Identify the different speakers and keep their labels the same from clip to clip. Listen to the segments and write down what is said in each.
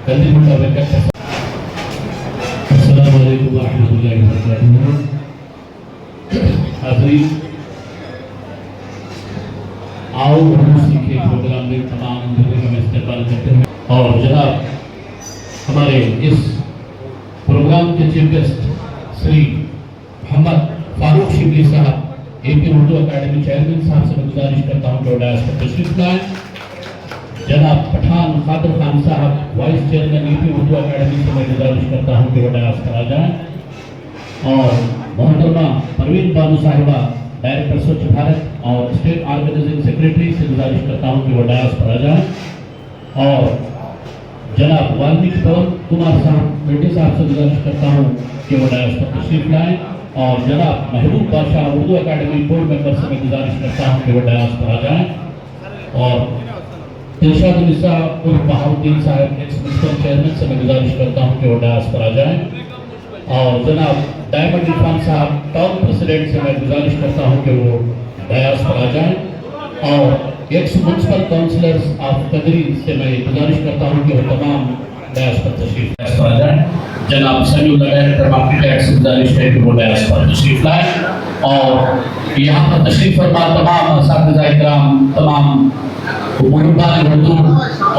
Speaker 1: कंदीमुंडा वेंकट अस्सलाम वालेकुम रहमतुल्लाहि व बरकातहू। हाज़रीन, आओ उर्दू सीखे प्रोग्राम में तमाम लोगों का इस्तेमाल करते हैं और जनाब हमारे इस प्रोग्राम के चीफ गेस्ट श्री मोहम्मद फारूक शिबली साहब एपी उर्दू अकादमी चेयरमैन साहब से मैं गुजारिश करता हूँ कि वो डायस पर तशरीफ लाएं। जनाब पठान कादर खान साहब वाइस चेयरमैन एपी उर्दू अकादमी से मैं गुजारिश करता हूँ कि वो डायस पर आ जाएं और मोहतरमा परवीन बानू साहिबा डायरेक्टर स्वच्छ भारत और स्टेट ऑर्गेनाइजिंग सेक्रेटरी से गुजारिश करता हूँ कि वो डायस पर आ जाएं और जनाब वाल्मीकि पवन कुमार साहब बेटे साहब से गुजारिश करता हूँ कि वो डायस पर तशरीफ लाएं और जनाब महबूब बादशाह उर्दू अकादमी बोर्ड मेंबर से मैं गुजारिश करता हूँ कि वो डायस पर आ जाएं और दिलशाद उर्फ बहाउद्दीन साहब एक्स म्यूनिसिपल चेयरमैन से मैं गुजारिश करता हूँ कि वो डायस पर आ जाएं और जनाब डायमंड इरफान साहब टाउन प्रेसिडेंट से मैं गुजारिश करता हूँ कि वो डायस पर आ जाएं और x municipal councillors of Kadiri से मैं गुजारिश करता हूँ कि वो तमाम डायस पर तशरीफ आ जाएं। जनाब समीउल्लाह डायरेक्टर मार्केट एक्ट से गुजारिश है कि वो डायस पर तशरीफ लाएं और यहाँ पर तशरीफ फरमा तमाम असातिज़ा इकराम, तमाम मुहब्बान उर्दू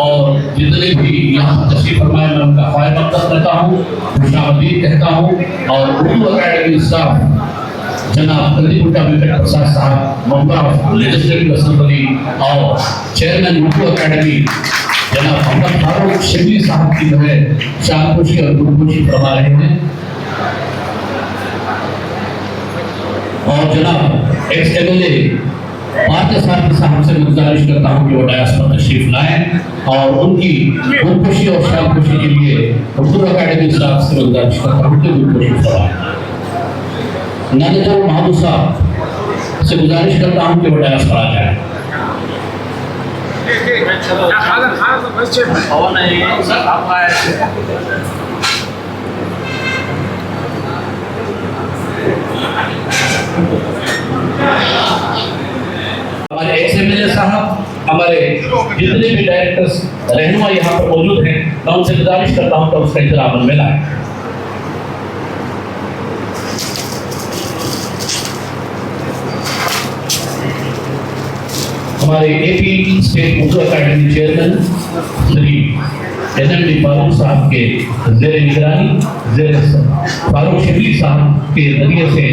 Speaker 1: और जितने भी यहाँ पर तशरीफ फरमाए मैं उनका ख्वाहिश मकसद करता हूँ, खुशामदीद कहता हूँ और उर्दू अकादमी स्टाफ जनाब कंदीमुंडा वेंकट प्रसाद साहब मेंबर ऑफ लेजिस्लेटिव असेंबली और चेयरमैन उर्दू अकादमी जनाब मोहम्मद फारूक शिबली साहब की जो है शानपुशी और गुरपुशी फरमा रहे हैं और जनाब एक्स एमएलए पार्थ साहब से गुजारिश करता हूँ कि वो डायस पर तशरीफ लाएं और उनकी गुरपुशी और शानपुशी के लिए उर्दू अकादमी स्टाफ से गुजारिश करता हूँ कि गुरपुशी फरमाएं। नजर महमूद साहब से गुजारिश करता हूँ कि वो डायस पर आ जाए। हमारे एक्स एमएलए साहब, हमारे जितने भी डायरेक्टर्स रहनुमा यहाँ पर मौजूद हैं, मैं उनसे गुजारिश करता हूँ कि उसका इंतजाम में लाएं। हमारे एपी स्टेट उर्दू अकादमी चेयरमैन श्री एनएमडी फारूक साहब के जेर निगरानी फारूक शिबली साहब के जरिए से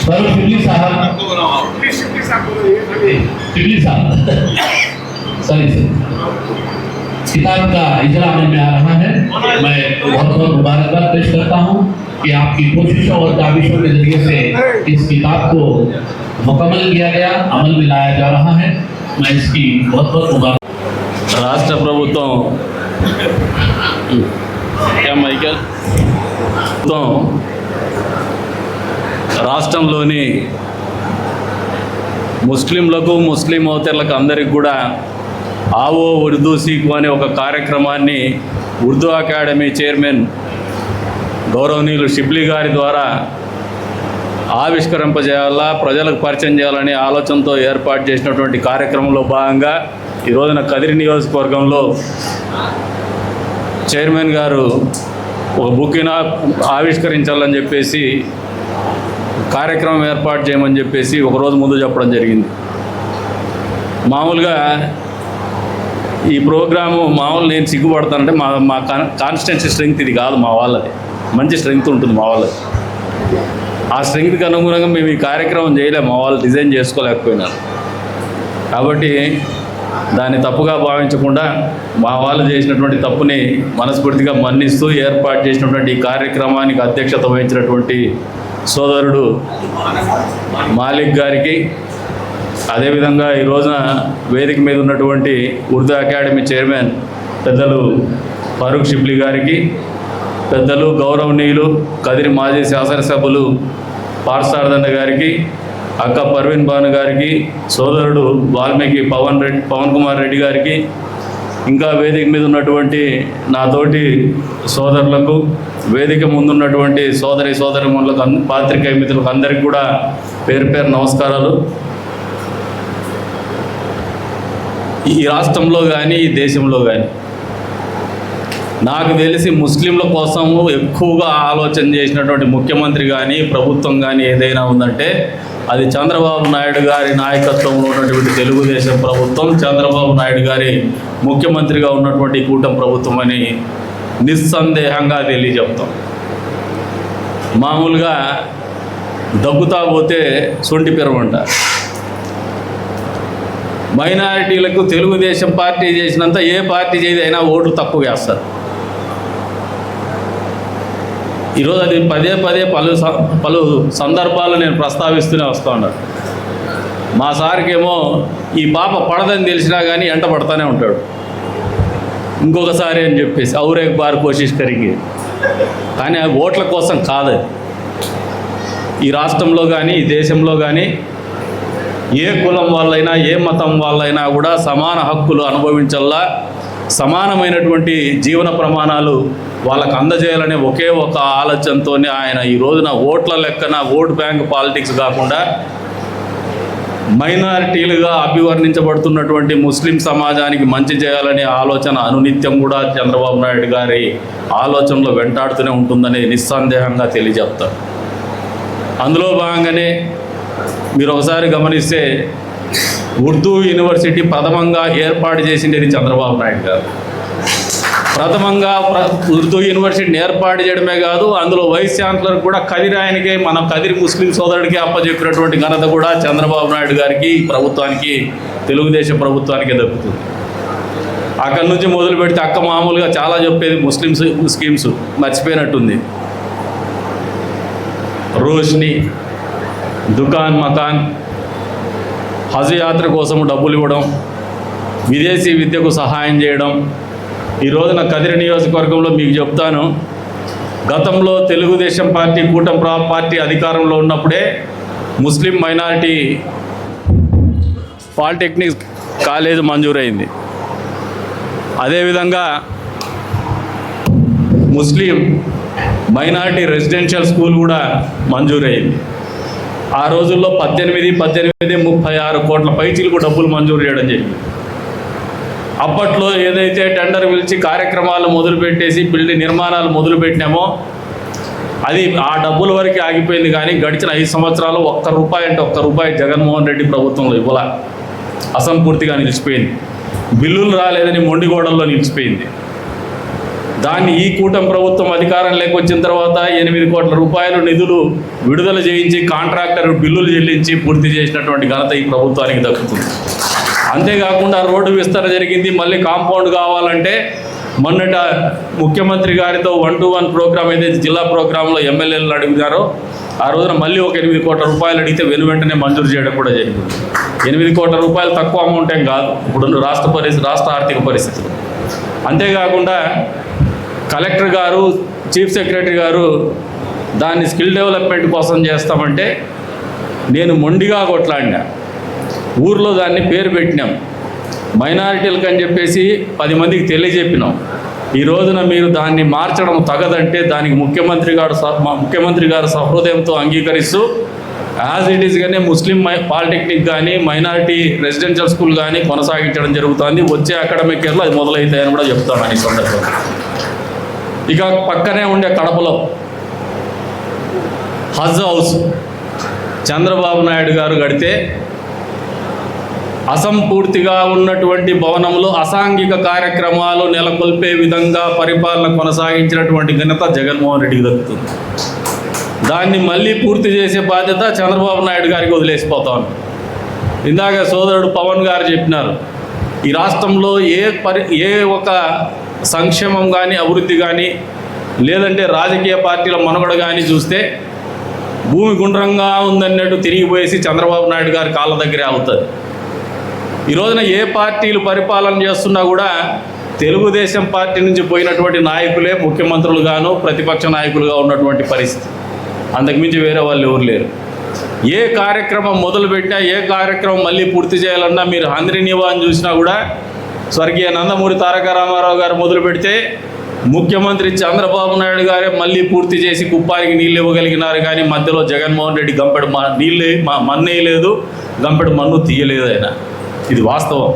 Speaker 1: फारूक शिबली साहब सॉरी सर किताब का इजरा में आ रहा है। मैं बहुत बहुत मुबारकबाद पेश करता हूँ कि आपकी कोशिशों और काविशों के जरिए से इस किताब को मुकम्मल किया गया, अमल में लाया जा रहा है। मैं इसकी बहुत बहुत मुबारक।
Speaker 2: రాష్ట్ర ప్రభుత్వం రాష్ట్రంలోని ముస్లింలకు ముస్లిమోతరులకు అందరికి కూడా ఆవో ఉర్దూ సీఖు అనే ఒక కార్యక్రమాన్ని ఉర్దూ అకాడమీ చైర్మన్ గౌరవనీయులు షిబ్లీ గారి ద్వారా ఆవిష్కరింపజేయాలా, ప్రజలకు పరిచయం చేయాలనే ఆలోచనతో ఏర్పాటు చేసినటువంటి కార్యక్రమంలో భాగంగా ఈ రోజున కదిరి నియోజకవర్గంలో చైర్మన్ గారు ఒక బుక్ని ఆవిష్కరించాలని చెప్పేసి కార్యక్రమం ఏర్పాటు చేయమని చెప్పేసి ఒకరోజు ముందు చెప్పడం జరిగింది. మామూలుగా ఈ ప్రోగ్రాము నేను సిగ్గుపడతానంటే మా కాన్స్టిట్యున్సీ స్ట్రెంగ్త్ ఇది కాదు, మా వాళ్ళది మంచి స్ట్రెంగ్త్ ఉంటుంది మా వాళ్ళది. ఆ స్ట్రెంగ్త్కి అనుగుణంగా మేము ఈ కార్యక్రమం చేయలేము, మా వాళ్ళు డిజైన్ చేసుకోలేకపోయినారు. కాబట్టి దాన్ని తప్పుగా భావించకుండా మా వాళ్ళు చేసినటువంటి తప్పుని మనస్ఫూర్తిగా మన్నిస్తూ ఏర్పాటు చేసినటువంటి ఈ కార్యక్రమానికి అధ్యక్షత వహించినటువంటి సోదరుడు మాలిక్ గారికి, అదేవిధంగా ఈ రోజున వేదిక మీద ఉన్నటువంటి ఉర్దూ అకాడమీ చైర్మన్ పెద్దలు ఫారూక్ షిబ్లీ గారికి, పెద్దలు గౌరవనీయులు కదిరి మాజీ శాసనసభ్యులు పార్సారదండ గారికి, అక్క పర్వీన్ బాను గారికి, సోదరుడు వాల్మీకి పవన్ కుమార్ రెడ్డి గారికి, ఇంకా వేదిక మీద ఉన్నటువంటి నా తోటి సోదరులకు, వేదిక ముందున్నటువంటి సోదరిమణులకు, పాత్రికేయ మిత్రులకు అందరికీ కూడా పేరు పేరు నమస్కారాలు. ఈ రాష్ట్రంలో కానీ ఈ దేశంలో కానీ నాకు తెలిసి ముస్లింల కోసము ఎక్కువగా ఆలోచన చేసినటువంటి ముఖ్యమంత్రి కానీ ప్రభుత్వం కానీ ఏదైనా ఉందంటే అది చంద్రబాబు నాయుడు గారి నాయకత్వంలో ఉన్నటువంటి తెలుగుదేశం ప్రభుత్వం, చంద్రబాబు నాయుడు గారి ముఖ్యమంత్రిగా ఉన్నటువంటి కూటమి ప్రభుత్వం అని నిస్సందేహంగా తెలియజెప్తాం. మామూలుగా దగ్గుతా పోతే సొంటి పెరమంట. మైనారిటీలకు తెలుగుదేశం పార్టీ చేసినంత ఏ పార్టీ చేయదైనా ఓట్లు తక్కువ వేస్తారు. ఈరోజు అది పదే పదే పలు సందర్భాలు నేను ప్రస్తావిస్తూనే వస్తూ ఉన్నాను. మా సార్కేమో ఈ పాప పడదని తెలిసినా కానీ ఎంట పడతానే ఉంటాడు. ఇంకొకసారి అని చెప్పేసి ఔరేక్ బార్ కోషిష్ కరిగి, కానీ ఆ ఓట్ల కోసం కాదది. ఈ రాష్ట్రంలో కానీ ఈ దేశంలో కానీ ఏ కులం వాళ్ళైనా ఏ మతం వాళ్ళైనా కూడా సమాన హక్కులు అనుభవించల్లా, సమానమైనటువంటి జీవన ప్రమాణాలు వాళ్ళకు అందజేయాలనే ఒకే ఒక ఆలోచనతోనే ఆయన ఈ రోజున ఓట్ల లెక్కన ఓట్ బ్యాంక్ పాలిటిక్స్ కాకుండా మైనారిటీలుగా అభివర్ణించబడుతున్నటువంటి ముస్లిం సమాజానికి మంచి చేయాలనే ఆలోచన అనునిత్యం కూడా చంద్రబాబు నాయుడు గారి ఆలోచనలో వెంటాడుతూనే ఉంటుందని నిస్సందేహంగా తెలియజేస్తారు. అందులో భాగంగానే మీరు ఒకసారి గమనిస్తే ఉర్దూ యూనివర్సిటీ ప్రథమంగా ఏర్పాటు చేసింది చంద్రబాబు నాయుడు గారు. ప్రథమంగా ఉర్దూ యూనివర్సిటీని ఏర్పాటు చేయడమే కాదు, అందులో వైస్ ఛాన్సలర్ కూడా కదిరాయనికే, మన కదిరి ముస్లిం సోదరుడికి అప్పచెప్పినటువంటి ఘనత కూడా చంద్రబాబు నాయుడు గారికి, ప్రభుత్వానికి, తెలుగుదేశం ప్రభుత్వానికి దక్కుతుంది. అక్కడి నుంచి మొదలు పెడితే అక్క మామూలుగా చాలా చెప్పేది ముస్లిమ్స్ స్కీమ్స్ మర్చిపోయినట్టుంది. రోష్ని, దుకాన్ మకాన్, హజ్ యాత్ర కోసం డబ్బులు ఇవ్వడం, విదేశీ విద్యకు సహాయం చేయడం. ఈ రోజున కదిరి నియోజకవర్గంలో మీకు చెప్తాను, గతంలో తెలుగుదేశం పార్టీ కూటమి పార్టీ అధికారంలో ఉన్నప్పుడే ముస్లిం మైనారిటీ పాలిటెక్నిక్ కాలేజ్ మంజూరైంది. అదేవిధంగా ముస్లిం మైనారిటీ రెసిడెన్షియల్ స్కూల్ కూడా మంజూరైంది. ఆ రోజుల్లో 36 కోట్ల పైచీలకు డబ్బులు మంజూరు చేయడం జరిగింది. అప్పట్లో ఏదైతే టెండర్ పిలిచి కార్యక్రమాలు మొదలుపెట్టేసి బిల్డింగ్ నిర్మాణాలు మొదలుపెట్టినామో అది ఆ డబ్బుల వరకు ఆగిపోయింది. కానీ గడిచిన 5 సంవత్సరాలు ఒక్క రూపాయి జగన్మోహన్ రెడ్డి ప్రభుత్వంలో ఇవ్వాల అసంపూర్తిగా నిలిచిపోయింది. బిల్లులు రాలేదని మొండిగోడల్లో నిలిచిపోయింది. దాన్ని ఈ కూటమి ప్రభుత్వం అధికారంలోకి వచ్చిన తర్వాత 8 కోట్ల రూపాయలు నిధులు విడుదల చేయించి కాంట్రాక్టర్ బిల్లులు చెల్లించి పూర్తి చేసినటువంటి ఘనత ఈ ప్రభుత్వానికి దక్కుతుంది. అంతేకాకుండా రోడ్డు విస్తరణ జరిగింది. మళ్ళీ కాంపౌండ్ కావాలంటే మొన్నట ముఖ్యమంత్రి గారితో 1-to-1 ప్రోగ్రామ్ ఏదైతే జిల్లా ప్రోగ్రాంలో ఎమ్మెల్యేలు అడిగారో ఆ రోజున మళ్ళీ ఒక 8 కోట్ల రూపాయలు అడిగితే వెంటనే మంజూరు చేయడం కూడా జరిగింది. 8 కోట్ల రూపాయలు తక్కువ అమౌంట్ ఏం కాదు ఇప్పుడు రాష్ట్ర ఆర్థిక పరిస్థితులు. అంతేకాకుండా కలెక్టర్ గారు, చీఫ్ సెక్రటరీ గారు దాన్ని స్కిల్ డెవలప్మెంట్ కోసం చేస్తామంటే నేను మొండిగా కొట్లాడినా. ఊర్లో దాన్ని పేరు పెట్టినాం, మైనారిటీలకు అని చెప్పేసి 10 మందికి తెలియజెప్పినాం. ఈ రోజున మీరు దాన్ని మార్చడం తగదంటే దానికి ముఖ్యమంత్రి గారు సహృదయంతో అంగీకరిస్తూ యాజ్ ఇట్ ఈస్గానే ముస్లిం పాలిటెక్నిక్ కానీ మైనారిటీ రెసిడెన్షియల్ స్కూల్ కానీ కొనసాగించడం జరుగుతుంది. వచ్చే అకాడమిక్ ఇయర్లో అది మొదలవుతాయని కూడా చెప్తాను ఈ సందర్భంగా. ఇక పక్కనే ఉండే కడపలో హజ్ హౌస్ చంద్రబాబు నాయుడు గారు కడితే అసంపూర్తిగా ఉన్నటువంటి భవనంలో అసాంఘిక కార్యక్రమాలు నెలకొల్పే విధంగా పరిపాలన కొనసాగించినటువంటి ఘనత జగన్మోహన్ రెడ్డికి దక్కుతుంది. దాన్ని మళ్ళీ పూర్తి చేసే బాధ్యత చంద్రబాబు నాయుడు గారికి వదిలేసిపోతాను. ఇందాక సోదరుడు పవన్ గారు చెప్పినారు, ఈ రాష్ట్రంలో ఏ ఒక సంక్షేమం కానీ అభివృద్ధి కానీ లేదంటే రాజకీయ పార్టీల మనుగడ కానీ చూస్తే భూమి గుండ్రంగా ఉందన్నట్టు తిరిగిపోయేసి చంద్రబాబు నాయుడు గారి కాళ్ళ దగ్గరే అవుతుంది. ఈ రోజున ఏ పార్టీలు పరిపాలన చేస్తున్నా కూడా తెలుగుదేశం పార్టీ నుంచి పోయినటువంటి నాయకులే ముఖ్యమంత్రులుగాను ప్రతిపక్ష నాయకులుగా ఉన్నటువంటి పరిస్థితి. అంతకుమించి వేరే వాళ్ళు ఎవరు లేరు. ఏ కార్యక్రమం మొదలుపెట్టినా ఏ కార్యక్రమం మళ్ళీ పూర్తి చేయాలన్నా మీరు హంద్రీనివాని చూసినా కూడా స్వర్గీయ నందమూరి తారక రామారావు గారు మొదలు పెడితే ముఖ్యమంత్రి చంద్రబాబు నాయుడు గారే మళ్ళీ పూర్తి చేసి కుప్పానికి నీళ్ళు ఇవ్వగలిగినారు. కానీ మధ్యలో జగన్మోహన్ రెడ్డి గంపెడు నీళ్ళు మన్నేయలేదు, గంపెడు మన్ను తీయలేదు. ఆయన ఇది వాస్తవం.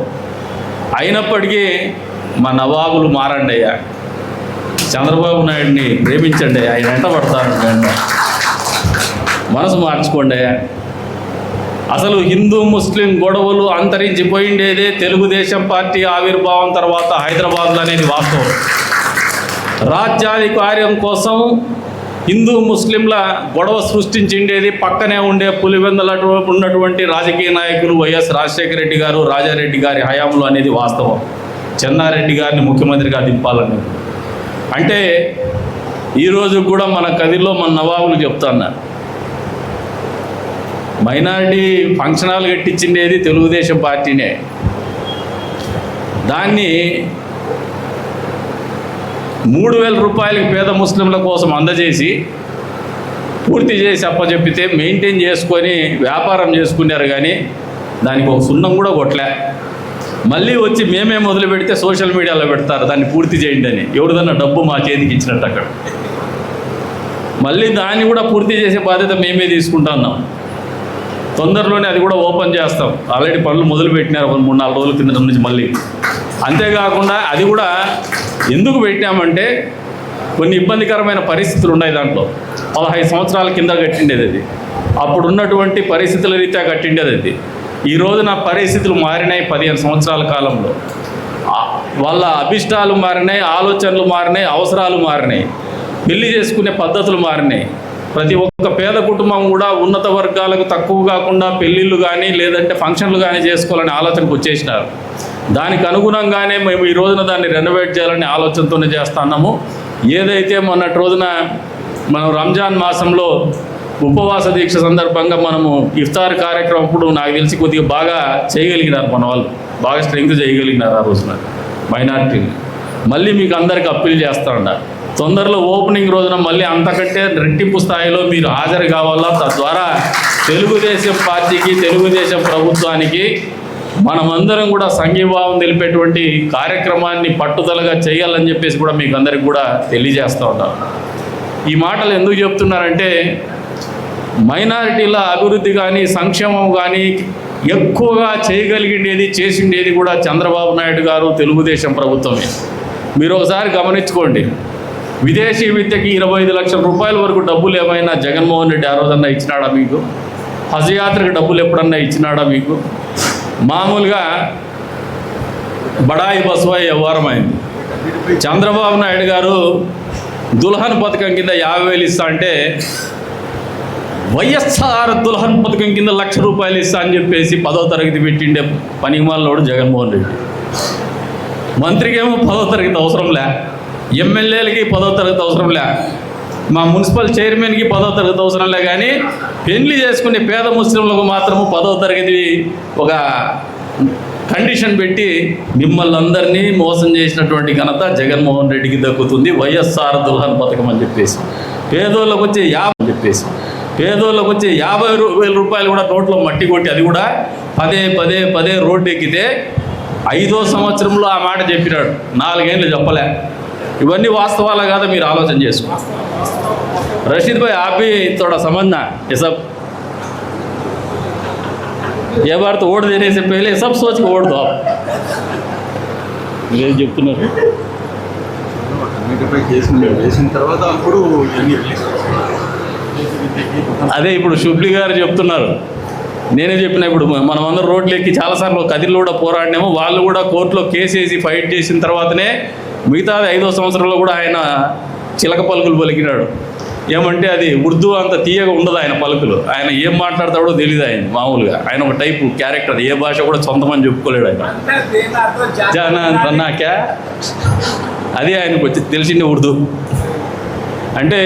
Speaker 2: అయినప్పటికీ మా నవాబులు మారండి అయ్యా, చంద్రబాబు నాయుడిని ప్రేమించండి, ఆయన వెంట పడతాను, మనసు మార్చుకోండి. అసలు హిందూ ముస్లిం గొడవలు అంతరించిపోయిండేదే తెలుగుదేశం పార్టీ ఆవిర్భావం తర్వాత హైదరాబాద్లో అనేది వాస్తవం. రాజ్యాధికార్యం కోసం హిందూ ముస్లింల గొడవ సృష్టించిండేది పక్కనే ఉండే పులివెందుల ఉన్నటువంటి రాజకీయ నాయకులు వైఎస్ రాజశేఖర రెడ్డి గారు, రాజారెడ్డి గారి హయాంలో అనేది వాస్తవం. చెన్నారెడ్డి గారిని ముఖ్యమంత్రిగా దింపాలని అంటే ఈరోజు కూడా మన కదిలో మన నవాబులు చెప్తున్నారు, మైనారిటీ ఫంక్షన్ హాల్ కట్టించిండేది తెలుగుదేశం పార్టీనే. దాన్ని 3,000 రూపాయలకి పేద ముస్లింల కోసం అందజేసి పూర్తి చేసి అప్పచెప్పితే మెయింటైన్ చేసుకొని వ్యాపారం చేసుకున్నారు, కానీ దానికి ఒక సున్నం కూడా కొట్టలే. మళ్ళీ వచ్చి మేమే మొదలు పెడితే సోషల్ మీడియాలో పెడతారు దాన్ని పూర్తి చేయండి అని. ఎవరిదన్నా డబ్బు మా చేతికి ఇచ్చినట్టు అక్కడ. మళ్ళీ దాన్ని కూడా పూర్తి చేసే బాధ్యత మేమే తీసుకుంటున్నాం. తొందరలోనే అది కూడా ఓపెన్ చేస్తాం. ఆల్రెడీ పనులు మొదలు పెట్టినారు ఒక 3-4 రోజుల కింద నుంచి మళ్ళీ. అంతేకాకుండా అది కూడా ఎందుకు పెట్టామంటే కొన్ని ఇబ్బందికరమైన పరిస్థితులు ఉన్నాయి దాంట్లో. 15 సంవత్సరాల కింద కట్టిండేది అది. అప్పుడు ఉన్నటువంటి పరిస్థితుల రీత్యా కట్టిండేది అది. ఈ రోజున పరిస్థితులు మారినాయి. 15 సంవత్సరాల కాలంలో వాళ్ళ అభిష్టాలు మారినాయి, ఆలోచనలు మారినాయి, అవసరాలు మారినాయి, పెళ్లి చేసుకునే పద్ధతులు మారినాయి. ప్రతి ఒక్క పేద కుటుంబం కూడా ఉన్నత వర్గాలకు తక్కువ కాకుండా పెళ్ళిళ్ళు కానీ లేదంటే ఫంక్షన్లు కానీ చేసుకోవాలని ఆలోచనకు వచ్చేసినారు. దానికి అనుగుణంగానే మేము ఈ రోజున దాన్ని రెనోవేట్ చేయాలనే ఆలోచనతోనే చేస్తున్నాము. ఏదైతే మొన్నటి రోజున మనం రంజాన్ మాసంలో ఉపవాస దీక్ష సందర్భంగా మనము ఇఫ్తార్ కార్యక్రమం అప్పుడు నాకు తెలిసి కొద్దిగా బాగా చేయగలిగినారు, మన వాళ్ళు బాగా స్ట్రెంగ్త్ చేయగలిగినారు ఆ రోజున మైనారిటీని. మళ్ళీ మీకు అందరికీ అప్పీల్ చేస్తూ ఉన్నారు, తొందరలో ఓపెనింగ్ రోజున మళ్ళీ అంతకంటే రెట్టింపు స్థాయిలో మీరు హాజరు కావాలా. తద్వారా తెలుగుదేశం పార్టీకి, తెలుగుదేశం ప్రభుత్వానికి మనమందరం కూడా సంఘీభావం తెలిపేటువంటి కార్యక్రమాన్ని పట్టుదలగా చేయాలని చెప్పేసి కూడా మీకు అందరికి కూడా తెలియజేస్తూ ఉంటాను. ఈ మాటలు ఎందుకు చెప్తున్నారంటే మైనారిటీల అభివృద్ధి కానీ సంక్షేమం కానీ ఎక్కువగా చేయగలిగిండేది చేసిండేది కూడా చంద్రబాబు నాయుడు గారు, తెలుగుదేశం ప్రభుత్వమే. మీరు ఒకసారి గమనించుకోండి, విదేశీ విద్యకి 25 లక్షల రూపాయల వరకు డబ్బులు ఏమైనా జగన్మోహన్ రెడ్డి ఆ రోజన్నా ఇచ్చినాడా మీకు? హజ్ యాత్రకు డబ్బులు ఎప్పుడన్నా ఇచ్చినాడా మీకు? మామూలుగా బడాయి బస్వాయి వ్యవహారమైంది. చంద్రబాబు నాయుడు గారు దుల్హన్ పథకం కింద 50,000 ఇస్తా అంటే వైఎస్ఆర్ దుల్హన్ పథకం కింద 1,00,000 రూపాయలు ఇస్తా అని చెప్పేసి 10వ తరగతి పెట్టిండే పనికిమాలినోడు జగన్మోహన్ రెడ్డి. మంత్రికేమో 10వ తరగతి అవసరంలే, ఎమ్మెల్యేలకి 10వ తరగతి అవసరంలే, మా మున్సిపల్ చైర్మన్కి 10వ తరగతి అవసరంలే, కానీ పెళ్లి చేసుకునే పేద ముస్లింలకు మాత్రము 10వ తరగతి ఒక కండిషన్ పెట్టి మిమ్మల్ని అందరినీ మోసం చేసినటువంటి ఘనత జగన్మోహన్ రెడ్డికి దక్కుతుంది. వైఎస్ఆర్ దుల్హన్ పథకం అని చెప్పేసి పేదోళ్ళకు వచ్చే 50,000 రూపాయలు కూడా నోట్లో మట్టి కొట్టి అది కూడా పదే రోడ్డు ఎక్కితే 5వ సంవత్సరంలో ఆ మాట చెప్పినాడు, 4 ఏళ్ళు చెప్పలే. ఇవన్నీ వాస్తవాలా కాదా మీరు ఆలోచన చేసుకో. रशीद भाई आप भी थोड़ा समझना ये सब, ये बार तो वोट देने से पहले सब सोच के वोट दो आप. మీరు చెప్తున్నారు అదే ఇప్పుడు షుబ్లీ గారు చెప్తున్నారు, నేనే చెప్పిన ఇప్పుడు మనం అందరూ రోడ్లు ఎక్కి చాలాసార్లు కదిరిలో కూడా పోరాడినాము. వాళ్ళు కూడా కోర్టులో కేసు వేసి ఫైట్ చేసిన తర్వాతనే మిగతా 5వ సంవత్సరంలో కూడా ఆయన చిలక పలుకులు పలికినాడు. ఏమంటే అది ఉర్దూ అంత తీయగా ఉండదు ఆయన పలుకులు, ఆయన ఏం మాట్లాడతాడో తెలియదు ఆయన. మామూలుగా ఆయన ఒక టైపు క్యారెక్టర్, ఏ భాష కూడా సొంతమని చెప్పుకోలేడు ఆయన. జానాక్యా అది ఆయనకు వచ్చి తెలిసిందే ఉర్దూ అంటే.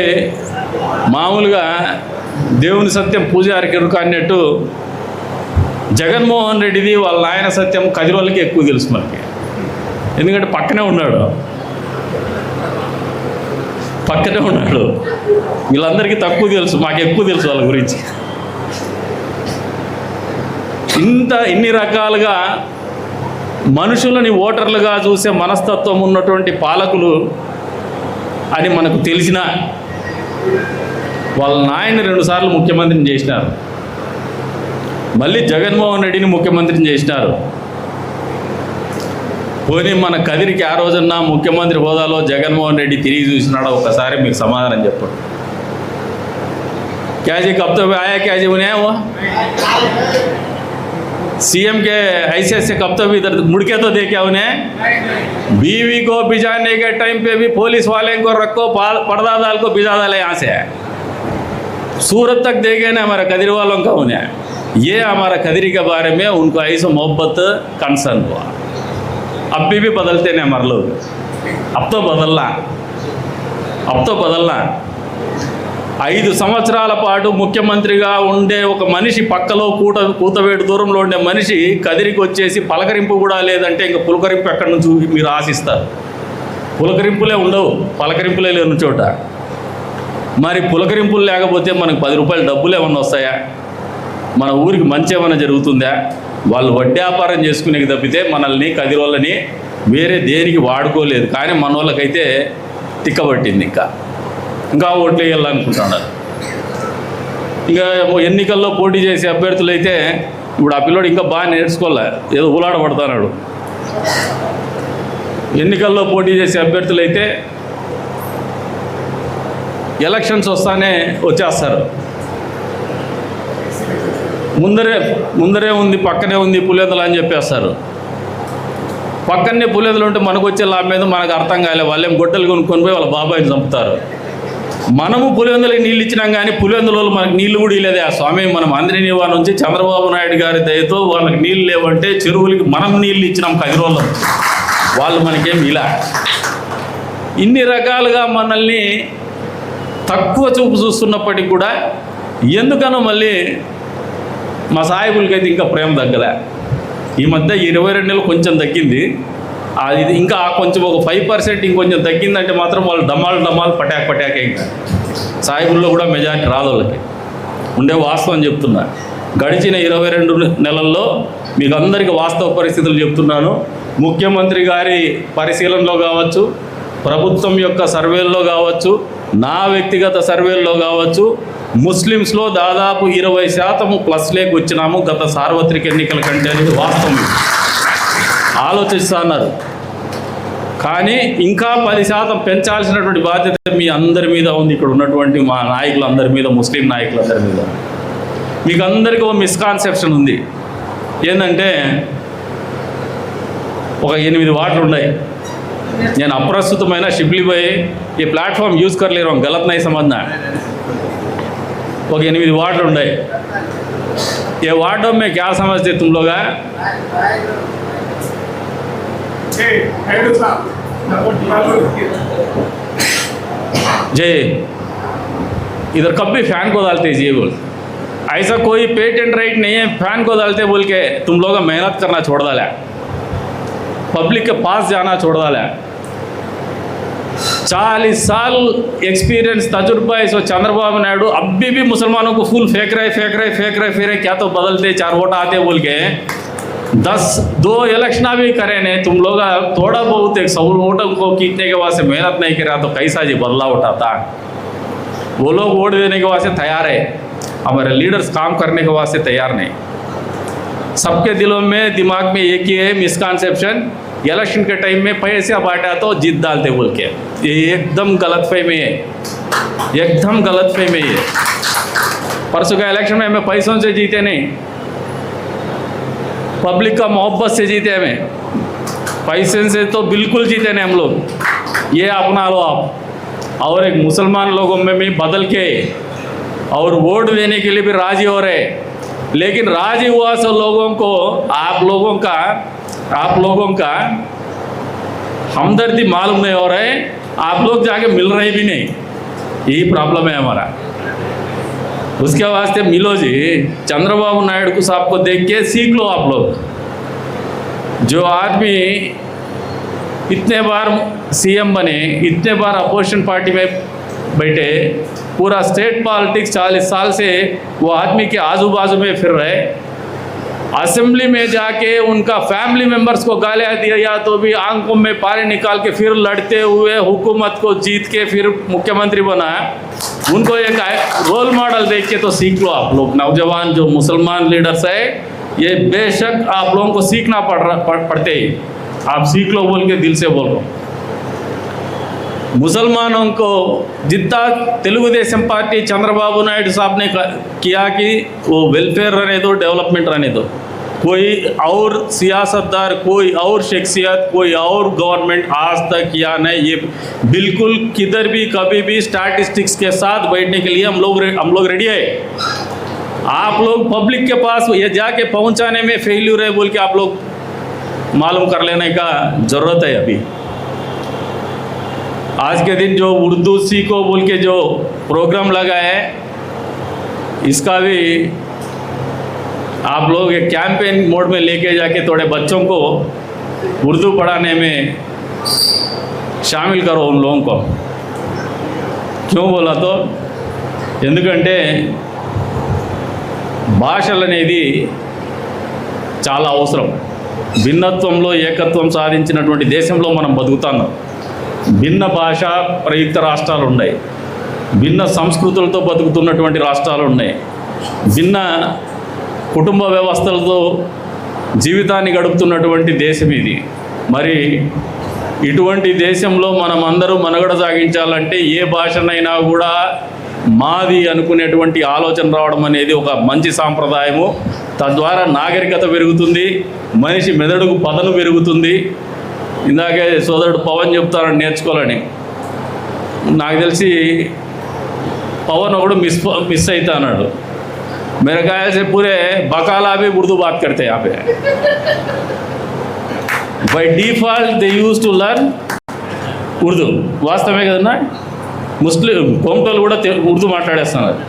Speaker 2: మామూలుగా దేవుని సత్యం పూజారికి ఎరుక అన్నట్టు జగన్మోహన్ రెడ్డిది వాళ్ళ ఆయన సత్యం కదిరోళ్ళకి ఎక్కువ తెలుసు మనకి, ఎందుకంటే పక్కనే ఉన్నాడు. వీళ్ళందరికీ తక్కువ తెలుసు, మాకు ఎక్కువ తెలుసు వాళ్ళ గురించి. ఇన్ని రకాలుగా మనుషులని ఓటర్లుగా చూసే మనస్తత్వం ఉన్నటువంటి పాలకులు అని మనకు తెలిసిన వాళ్ళ నాయన్ని 2 సార్లు ముఖ్యమంత్రిని చేసినారు, మళ్ళీ జగన్మోహన్ రెడ్డిని ముఖ్యమంత్రిని చేసినారు. పోనీ మన కదిరికి ఆ రోజున్న ముఖ్యమంత్రి హోదాలో జగన్మోహన్ రెడ్డి తిరిగి చూసినాడో ఒకసారి మీకు సమాధానం చెప్పండి. क्या जी कब तो आया, क्या जी उन्हें वो सीएम के ऐसे से कब तो भी इधर मुड़ के तो देखा उन्हें. बीवी को भिजाने के टाइम पे भी पुलिस वाले को रखो, पर्दा डाल को भिजा डाले यहाँ से. सूरत तक देखे ना हमारा कदरी वालों का उन्हें. ये हमारा कदरी के बारे में उनको ऐसा मोहब्बत कंसर्न हुआ. अभी भी बदलते नहीं हमारे लोग. अब तो बदलना 5 సంవత్సరాల పాటు ముఖ్యమంత్రిగా ఉండే ఒక మనిషి పక్కలో కూతవేటు దూరంలో ఉండే మనిషి కదిరికి వచ్చేసి పలకరింపు కూడా లేదంటే ఇంకా పులకరింపు ఎక్కడి నుంచి మీరు ఆశిస్తారు? పులకరింపులే ఉండవు, పలకరింపులే లేని చోట. మరి పులకరింపులు లేకపోతే మనకు 10 రూపాయలు డబ్బులు ఏమన్నా వస్తాయా? మన ఊరికి మంచి ఏమైనా జరుగుతుందా? వాళ్ళు వడ్డీ వ్యాపారం చేసుకునే తప్పితే మనల్ని కదిరి వాళ్ళని వేరే దేనికి వాడుకోలేదు. కానీ మన వాళ్ళకైతే తిక్కబట్టింది. ఇంకా ఓట్లు వేయాలనుకుంటున్నారు. ఇంకా ఎన్నికల్లో పోటీ చేసే అభ్యర్థులు అయితే ఇప్పుడు ఆ పిల్లోడు ఇంకా బాగా నేర్చుకోలే, ఏదో ఉలాడబడుతున్నాడు. ఎన్నికల్లో పోటీ చేసే అభ్యర్థులు అయితే ఎలక్షన్స్ వస్తానే వచ్చేస్తారు. ముందరే ఉంది, పక్కనే ఉంది పులివెందులు అని చెప్పేస్తారు. పక్కనే పులివెందులు ఉంటే మనకు వచ్చే లాభం మీద మనకు అర్థం కాలే. వాళ్ళేం గొడ్డలు కొనుక్కొని పోయి వాళ్ళ బాబాయిని చంపుతారు. మనము పులివెందులకి నీళ్ళు ఇచ్చినాం కానీ పులివెందుల మనకు నీళ్ళు కూడా ఇవ్వలేదే ఆ స్వామి. మనం అందరినీ నుంచి చంద్రబాబు నాయుడు గారి దయతో వాళ్ళకి నీళ్ళు లేవంటే చెరువులకి మనం నీళ్ళు ఇచ్చినాం కదిరోళ్ళం. వాళ్ళు మనకేం ఇలా ఇన్ని రకాలుగా మనల్ని తక్కువ చూపు చూస్తున్నప్పటికీ కూడా ఎందుకనో మళ్ళీ మా సాయిబులకైతే ఇంకా ప్రేమ తగ్గలే. ఈ మధ్య 22 నెలలు కొంచెం తగ్గింది. అది ఇంకా కొంచెం ఒక 5% ఇంకొంచెం తగ్గిందంటే మాత్రం వాళ్ళు డమాల్ పటాకే. ఇంకా సాయిబుల్లో కూడా మెజారిటీ రాదు వాళ్ళకి. ఉండే వాస్తవం చెప్తున్నా. గడిచిన 22 నెలల్లో మీకు అందరికీ వాస్తవ పరిస్థితులు చెప్తున్నాను. ముఖ్యమంత్రి గారి పరిశీలనలో కావచ్చు, ప్రభుత్వం యొక్క సర్వేల్లో కావచ్చు, నా వ్యక్తిగత సర్వేల్లో కావచ్చు, ముస్లిమ్స్లో దాదాపు 20% ప్లస్లోకి వచ్చినాము గత సార్వత్రిక ఎన్నికల కంటే అనేది వాస్తవం. ఆలోచిస్తున్నారు. కానీ ఇంకా 10% పెంచాల్సినటువంటి బాధ్యత మీ అందరి మీద ఉంది. ఇక్కడ ఉన్నటువంటి మా నాయకులందరి మీద, ముస్లిం నాయకులందరి మీద. మీకు అందరికీ ఒక మిస్కాన్సెప్షన్ ఉంది. ఏంటంటే ఒక 8 వార్డులు ఉన్నాయి. నేను अप्रस्तुतమైన शिबली भाई ये प्लेटफॉर्म यूज़ कर ले रहा हूँ, गलत नहीं समझना. ఒక 8 वार्ड ఉన్నాయి. ये वार्डों में क्या समझते तुम लोग? जय इधर कब भी फैन को डालते जी बोल. ऐसा कोई पेटेंट राइट नहीं है फैन को डालते बोल के तुम लोग मेहनत करना छोड़ डाला, पब्लिक के पास जाना छोड़ डाला. 40 साल एक्सपीरियंस तजुर्बा है सो चंद्रबाबू नायडू अभी भी मुसलमानों को फुल फेंक रहे क्या तो बदलते 4 वोट आते बोल के 2 इलेक्शन भी करे ने. तुम लोग थोड़ा बहुत 100 वोटों को खींचने के वास्ते मेहनत नहीं करा तो कैसा जी बदलाव उठाता? वो लोग वोट देने के वास्ते तैयार है, हमारे लीडर्स काम करने के वास्ते तैयार नहीं. सबके दिलों में दिमाग में एक ही है मिसकॉन्सेप्शन, इलेक्शन के टाइम में पैसे बांटा तो जीत डालते बोल के. ये एकदम गलतफहमी है, एकदम गलतफहमी है. परसों का इलेक्शन में हमें पैसों से जीते नहीं, पब्लिक का मोहब्बत से जीते. हमें पैसे से तो बिल्कुल जीते नहीं हम लोग. ये अपना लो आप. और एक मुसलमान लोगों में भी बदल के और वोट देने के लिए भी राजी हो रहे. लेकिन राजी हुआ सो लोगों को आप लोगों का हमदर्दी मालूम नहीं हो रहे, आप लोग जाके मिल रहे भी नहीं. यही प्रॉब्लम है हमारा. उसके वास्ते मिलो जी. चंद्रबाबू नायडू को साहब को देख के सीख लो आप लोग. जो आदमी इतने बार सीएम बने, इतने बार अपोजिशन पार्टी में बैठे, पूरा स्टेट पॉलिटिक्स 40 साल से वो आदमी के आजू बाजू में फिर रहे, असेंबली में जाके उनका फैमिली मेंबर्स को गालियाँ दिया तो भी आंखों में पानी निकाल के फिर लड़ते हुए हुकूमत को जीत के फिर मुख्यमंत्री बनाया. उनको एक रोल मॉडल देख के तो सीख लो आप लोग. नौजवान जो मुसलमान लीडर्स है, ये बेशक आप लोगों को सीखना पड़ते ही. आप सीख लो बोल के दिल से बोल रहा हूँ। मुसलमानों को जितना तेलुगुदेशम पार्टी चंद्रबाबू नायडू साहब ने किया कि वो वेलफेयर रहने दो, डेवलपमेंट रहने दो, कोई और सियासतदार, कोई और शख्सियत, कोई और गवर्नमेंट आज तक किया नहीं। ये बिल्कुल किधर भी कभी भी स्टैटिस्टिक्स के साथ बैठने के लिए हम लोग रेडी है। आप लोग पब्लिक के पास ये जाके पहुंचाने में फेल्यूर है बोल के आप लोग मालूम कर लेने का ज़रूरत है। अभी आज के दिन जो उर्दू सीखो बोल के जो प्रोग्राम लगा है, इसका भी आप लोग एक कैंपेन मोड में लेके जाके थोड़े बच्चों को उर्दू पढ़ाने में शामिल करो उन लोगों को। क्यों बोला तो ఎందుకంటే భాషలు అనేది చాలా అవసరం। భిన్నత్వంలో ఏకత్వం సాధించినటువంటి దేశంలో మనం బతుకుతున్నాం। భిన్న భాష ప్రయుక్త రాష్ట్రాలు ఉన్నాయి, భిన్న సంస్కృతులతో బతుకుతున్నటువంటి రాష్ట్రాలు ఉన్నాయి, భిన్న కుటుంబ వ్యవస్థలతో జీవితాన్ని గడుపుతున్నటువంటి దేశం ఇది। మరి ఇటువంటి దేశంలో మనం అందరూ మనుగడ సాగించాలంటే ఏ భాషనైనా కూడా మాది అనుకునేటువంటి ఆలోచన రావడం అనేది ఒక మంచి సాంప్రదాయము। తద్వారా నాగరికత పెరుగుతుంది, మనిషి మెదడుకు పదను పెరుగుతుంది। ఇందాకే సోదరుడు పవన్ చెప్తారని నేర్చుకోవాలని, నాకు తెలిసి పవన్ ఒకడు మిస్ అవుతా అన్నాడు। मेरे ख्याल से पूरे बकाला भी उर्दू बात करते हैं यहाँ पे। By default they used to learn Urdu. వాస్తవమే కదన్నా, ముస్లిం కోమటోళ్ళు కూడా ఉర్దూ మాట్లాడేస్తున్నారు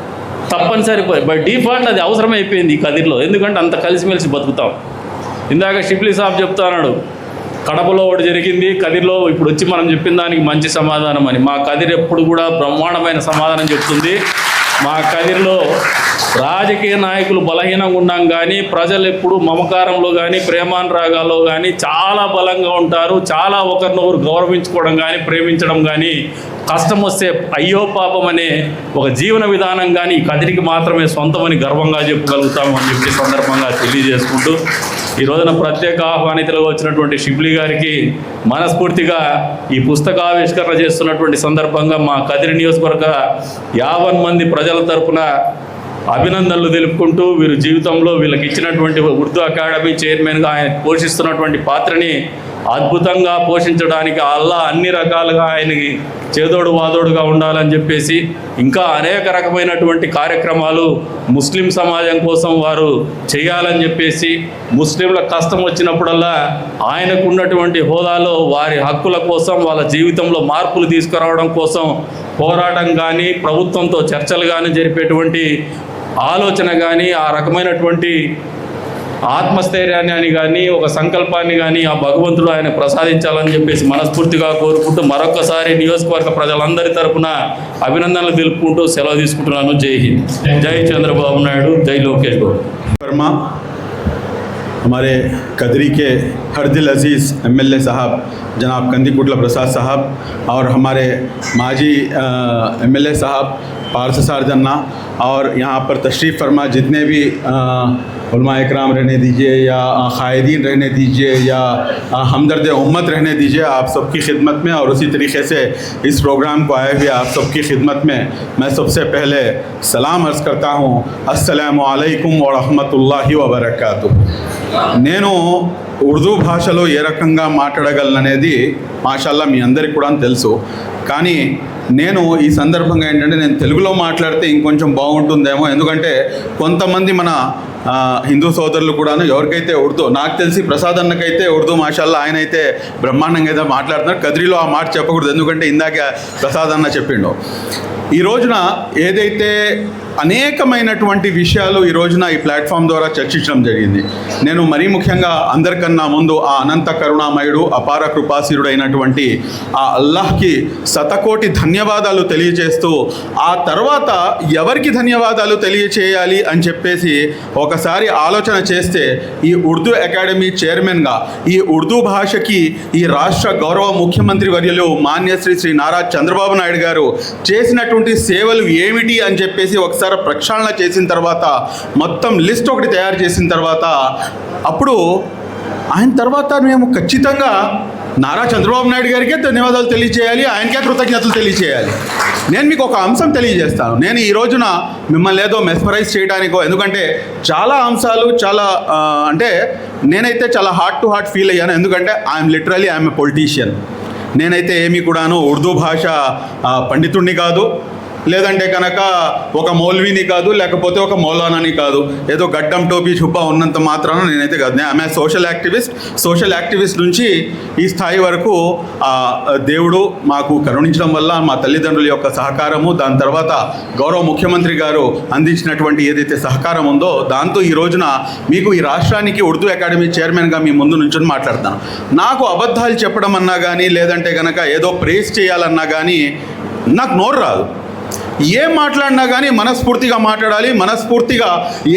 Speaker 2: తప్పనిసరి। బై డిఫాల్ట్ అది అవసరం అయిపోయింది ఈ కదిర్లో, ఎందుకంటే అంత కలిసిమెలిసి బతుకుతాం। ఇందాక షిబ్లీ సాబ్ చెప్తున్నాడు కడపలో ఒకటి జరిగింది, కదిర్లో ఇప్పుడు వచ్చి మనం చెప్పిన దానికి మంచి సమాధానం అని। మా కదిర్ ఎప్పుడు కూడా బ్రహ్మాండమైన సమాధానం చెప్తుంది। మా కదిర్లో రాజకీయ నాయకులు బలహీనంగా ఉన్నాం కానీ ప్రజలు ఎప్పుడు మమకారంలో కానీ ప్రేమానురాగాల్లో కానీ చాలా బలంగా ఉంటారు। చాలా ఒకరినొకరు గౌరవించుకోవడం కానీ ప్రేమించడం కానీ, కష్టం వస్తే అయ్యో పాపం అనే ఒక జీవన విధానం కానీ ఈ కదిరికి మాత్రమే సొంతమని గర్వంగా చెప్పగలుగుతాము అని చెప్పి సందర్భంగా తెలియజేసుకుంటూ, ఈ రోజున ప్రత్యేక ఆహ్వానితులుగా వచ్చినటువంటి షిబ్లీ గారికి మనస్ఫూర్తిగా ఈ పుస్తకావిష్కరణ చేస్తున్నటువంటి సందర్భంగా మా కదిరి నియోజకవర్గ 50 మంది ప్రజల తరపున అభినందనలు తెలుపుకుంటూ, వీరు జీవితంలో వీళ్ళకి ఇచ్చినటువంటి ఉర్దూ అకాడమీ చైర్మన్గా ఆయన పోషిస్తున్నటువంటి పాత్రని అద్భుతంగా పోషించడానికి అల్లా అన్ని రకాలుగా ఆయనకి చేదోడు వాదోడుగా ఉండాలని చెప్పేసి, ఇంకా అనేక రకమైనటువంటి కార్యక్రమాలు ముస్లిం సమాజం కోసం వారు చేయాలని చెప్పేసి, ముస్లింల కష్టం వచ్చినప్పుడల్లా ఆయనకు ఉన్నటువంటి హోదాలో వారి హక్కుల కోసం, వాళ్ళ జీవితంలో మార్పులు తీసుకురావడం కోసం పోరాటం కానీ, ప్రభుత్వంతో చర్చలు కానీ జరిపేటువంటి ఆలోచన కానీ, ఆ రకమైనటువంటి ఆత్మస్థైర్యాన్ని కానీ ఒక సంకల్పాన్ని కానీ ఆ భగవంతుడు ఆయన ప్రసాదించాలని చెప్పేసి మనస్ఫూర్తిగా కోరుకుంటూ, మరొకసారి నియోజకవర్గ ప్రజలందరి తరపున అభినందనలు తెలుపుకుంటూ సెలవు తీసుకుంటున్నాను। జై హింద్, జై చంద్రబాబు నాయుడు, జై లోకేష్ గౌడ్
Speaker 3: वर्मा। हमारे कदरी के हर दिल अजीज़ MLA साहब जनाब कंदी कुटला प्रसाद साहब और हमारे माजी MLA साहब पारस सारजन्ना और यहाँ पर तशरीफ़ फरमा जितने भी उलमा इकराम रहने दीजिए या क़ायदीन रहने दीजिए या हमदर्द उम्मत रहने दीजिए, आप सबकी खिदमत में और उसी तरीके से इस प्रोग्राम को आए हुए आप सबकी खिदमत में मैं सबसे पहले सलाम अर्ज़ करता हूँ, अस्सलामु अलैकुम व रहमतुल्लाहि व बरकातुहू। నేను ఉర్దూ భాషలో ఏ రకంగా మాట్లాడగలననేది మాషాల్లా మీ అందరికీ కూడా తెలుసు, కానీ నేను ఈ సందర్భంగా ఏంటంటే నేను తెలుగులో మాట్లాడితే ఇంకొంచెం బాగుంటుందేమో, ఎందుకంటే కొంతమంది మన హిందూ సోదరులు కూడాను ఎవరికైతే ఉర్దూ, నాకు తెలిసి ప్రసాద్ అన్నకైతే ఉర్దూ మాషాల్లా ఆయన అయితే బ్రహ్మాండంగా అయితే మాట్లాడుతున్నారు। కదిరిలో ఆ మాట చెప్పకూడదు, ఎందుకంటే ఇందాక ప్రసాద్ అన్న చెప్పిండు। ఈ రోజున ఏదైతే అనేకమైనటువంటి విషయాలు ఈ రోజున ఈ ప్లాట్ఫామ్ ద్వారా చర్చించడం జరిగింది, నేను మరీ ముఖ్యంగా అందరికన్నా ముందు ఆ అనంత కరుణామయుడు అపార కృపాశీరుడు అయినటువంటి ఆ అల్లాహ్కి శతకోటి ధన్యవాదాలు తెలియజేస్తూ, ఆ తర్వాత ఎవరికి ధన్యవాదాలు తెలియచేయాలి అని చెప్పేసి ఒకసారి ఆలోచన చేస్తే, ఈ ఉర్దూ అకాడమీ చైర్మన్గా ఈ ఉర్దూ భాషకి ఈ రాష్ట్ర గౌరవ ముఖ్యమంత్రి వర్యులు మాన్యశ్రీ శ్రీ నారా చంద్రబాబు నాయుడు గారు చేసినటువంటి సేవలు ఏమిటి అని చెప్పేసి ఒకసారి ప్రక్షాళన చేసిన తర్వాత, మొత్తం లిస్ట్ ఒకటి తయారు చేసిన తర్వాత, అప్పుడు ఆయన తర్వాత మేము ఖచ్చితంగా నారా చంద్రబాబు నాయుడు గారికే ధన్యవాదాలు తెలియజేయాలి, ఆయనకే కృతజ్ఞతలు తెలియజేయాలి. నేను మీకు ఒక అంశం తెలియజేస్తాను. నేను ఈ రోజున మిమ్మల్ని ఏదో మెస్మరైజ్ చేయడానికో, ఎందుకంటే చాలా అంశాలు చాలా అంటే నేనైతే చాలా హార్ట్ టు హార్ట్ ఫీల్ అయ్యాను. ఎందుకంటే I'm literally I'm a politician. నేనైతే ఏమీ కూడాను ఉర్దూ భాష పండితుడిని కాదు, లేదంటే కనుక ఒక మౌల్వీని కాదు, లేకపోతే ఒక మౌలానాని కాదు. ఏదో గడ్డం టోపీ చుప్పా ఉన్నంత మాత్రాన నేనైతే కాదు. ఆమె సోషల్ యాక్టివిస్ట్ నుంచి ఈ స్థాయి వరకు దేవుడు మాకు కరుణించడం వల్ల మా తల్లిదండ్రుల యొక్క సహకారము, దాని తర్వాత గౌరవ ముఖ్యమంత్రి గారు అందించినటువంటి ఏదైతే సహకారం ఉందో దాంతో ఈ రోజున మీకు ఈ రాష్ట్రానికి ఉర్దూ అకాడమీ చైర్మన్గా మీ ముందు నుంచొని మాట్లాడతాను. నాకు అబద్ధాలు చెప్పడం అన్నా కానీ, లేదంటే కనుక ఏదో ప్రేస్ చేయాలన్నా కానీ నాకు నోరు రాదు. ఏం మాట్లాడినా కానీ మనస్ఫూర్తిగా మాట్లాడాలి. మనస్ఫూర్తిగా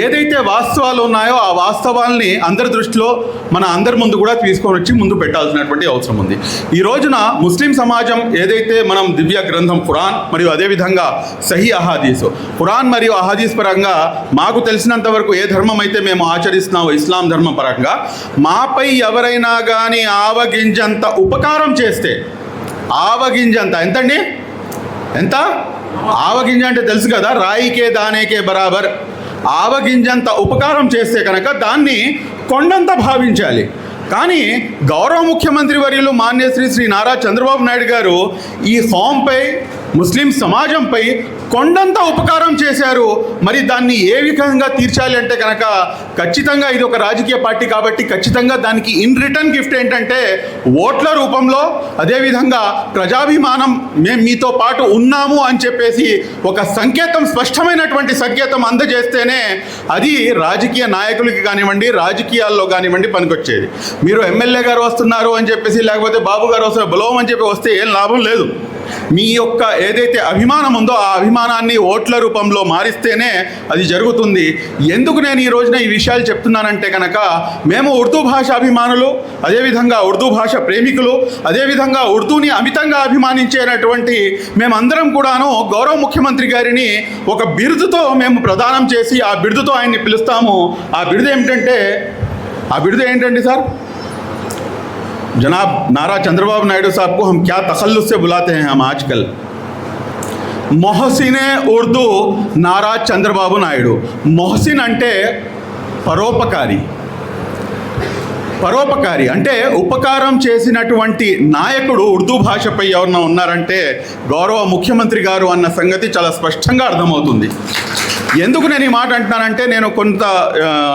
Speaker 3: ఏదైతే వాస్తవాలు ఉన్నాయో ఆ వాస్తవాల్ని అందరి దృష్టిలో మన అందరి ముందు కూడా తీసుకొని వచ్చి ముందు పెట్టాల్సినటువంటి అవసరం ఉంది. ఈ రోజున ముస్లిం సమాజం ఏదైతే మనం దివ్య గ్రంథం ఖురాన్ మరియు అదేవిధంగా సహీ అహాదీస్, ఖురాన్ మరియు అహాదీస్ పరంగా మాకు తెలిసినంత వరకు ఏ ధర్మం అయితే మేము ఆచరిస్తున్నామో ఇస్లాం ధర్మం పరంగా మాపై ఎవరైనా కానీ ఆవగింజంత ఉపకారం చేస్తే, ఆవగింజంత ఎంతండి, ఎంత ఆవగింజ అంటే తెలుసు కదా, రాయికే దానేకే బరాబర్. ఆవగింజంత ఉపకారం చేస్తే కనుక దాన్ని కొండంత భావించాలి. కానీ గౌరవ ముఖ్యమంత్రి వర్యులు మాన్యశ్రీ శ్రీ నారా చంద్రబాబు నాయుడు గారు ఈ హోంపై, ముస్లిం సమాజంపై కొండంత ఉపకారం చేశారు. మరి దాన్ని ఏ విధంగా తీర్చాలి అంటే కనుక ఖచ్చితంగా ఇది ఒక రాజకీయ పార్టీ కాబట్టి ఖచ్చితంగా దానికి ఇన్ రిటర్న్ గిఫ్ట్ ఏంటంటే ఓట్ల రూపంలో, అదేవిధంగా ప్రజాభిమానం, మేము మీతో పాటు ఉన్నాము అని చెప్పేసి ఒక సంకేతం, స్పష్టమైనటువంటి సంకేతం అందజేస్తేనే అది రాజకీయ నాయకులకి కానివ్వండి, రాజకీయాల్లో కానివ్వండి పనికొచ్చేది. మీరు ఎమ్మెల్యే గారు వస్తున్నారు అని చెప్పేసి, లేకపోతే బాబు గారు వస్తున్నారు బలవం అని చెప్పి వస్తే ఏం లాభం లేదు. మీ యొక్క ఏదైతే అభిమానం ఉందో ఆ అభిమానాన్ని ఓట్ల రూపంలో మారిస్తేనే అది జరుగుతుంది. ఎందుకు నేను ఈ రోజున ఈ విషయాలు చెప్తున్నానంటే కనుక మేము ఉర్దూ భాష అభిమానులు, అదేవిధంగా ఉర్దూ భాష ప్రేమికులు, అదేవిధంగా ఉర్దూని అమితంగా అభిమానించేటటువంటి మేమందరం కూడాను గౌరవ ముఖ్యమంత్రి గారిని ఒక బిరుదుతో మేము ప్రదానం చేసి ఆ బిరుదుతో ఆయన్ని పిలుస్తాము. ఆ బిరుదు ఏంటండి సార్? जनाब नारा चंद्रबाबू नायडू साहब को हम क्या तखल्लुस से बुलाते हैं हम आजकल? मोहसिन उर्दू नारा चंद्रबाबू नायडू. मोहसिन అంటే పరోపకారి అంటే ఉపకారం చేసినటువంటి నాయకుడు ఉర్దూ భాషపై ఎవరన్నా ఉన్నారంటే గౌరవ ముఖ్యమంత్రి గారు అన్న సంగతి చాలా స్పష్టంగా అర్థమవుతుంది. ఎందుకు నేను ఈ మాట అంటున్నానంటే, నేను కొంత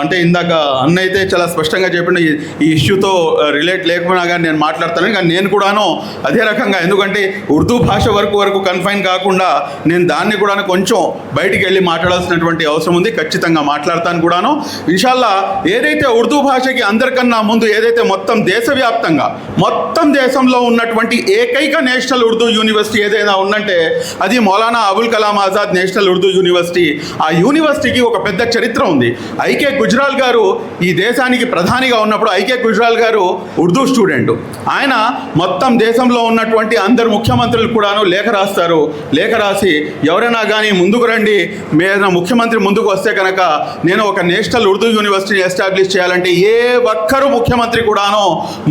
Speaker 3: అంటే ఇందాక అన్న అయితే చాలా స్పష్టంగా చెప్పిన ఈ ఇష్యూతో రిలేట్ లేకపోయినా కానీ నేను మాట్లాడతాను. కానీ నేను కూడాను అదే రకంగా, ఎందుకంటే ఉర్దూ భాష వరకు కన్ఫైన్ కాకుండా నేను దాన్ని కూడా కొంచెం బయటికి వెళ్ళి మాట్లాడాల్సినటువంటి అవసరం ఉంది. ఖచ్చితంగా మాట్లాడతాను కూడాను ఇన్షాల్లా. ఏదైతే ఉర్దూ భాషకి అందరికన్నా ముందు ఏదైతే మొత్తం దేశవ్యాప్తంగా మొత్తం దేశంలో ఉన్నటువంటి ఏకైక నేషనల్ ఉర్దూ యూనివర్సిటీ ఏదైనా ఉందంటే అది మౌలానా అబుల్ కలాం ఆజాద్ నేషనల్ ఉర్దూ యూనివర్సిటీ. ఆ యూనివర్సిటీకి ఒక పెద్ద చరిత్ర ఉంది. ఐకే గుజ్రాల్ గారు ఈ దేశానికి ప్రధానిగా ఉన్నప్పుడు ఐకే గుజ్రాల్ గారు ఉర్దూ స్టూడెంట్. ఆయన మొత్తం దేశంలో ఉన్నటువంటి అందరు ముఖ్యమంత్రులు కూడాను లేఖ రాస్తారు. లేఖ రాసి ఎవరైనా కానీ ముందుకు రండి, ఏదైనా ముఖ్యమంత్రి ముందుకు వస్తే కనుక నేను ఒక నేషనల్ ఉర్దూ యూనివర్సిటీని ఎస్టాబ్లిష్ చేయాలంటే ఏ ఒక్కరు ముఖ్యమంత్రి కూడాను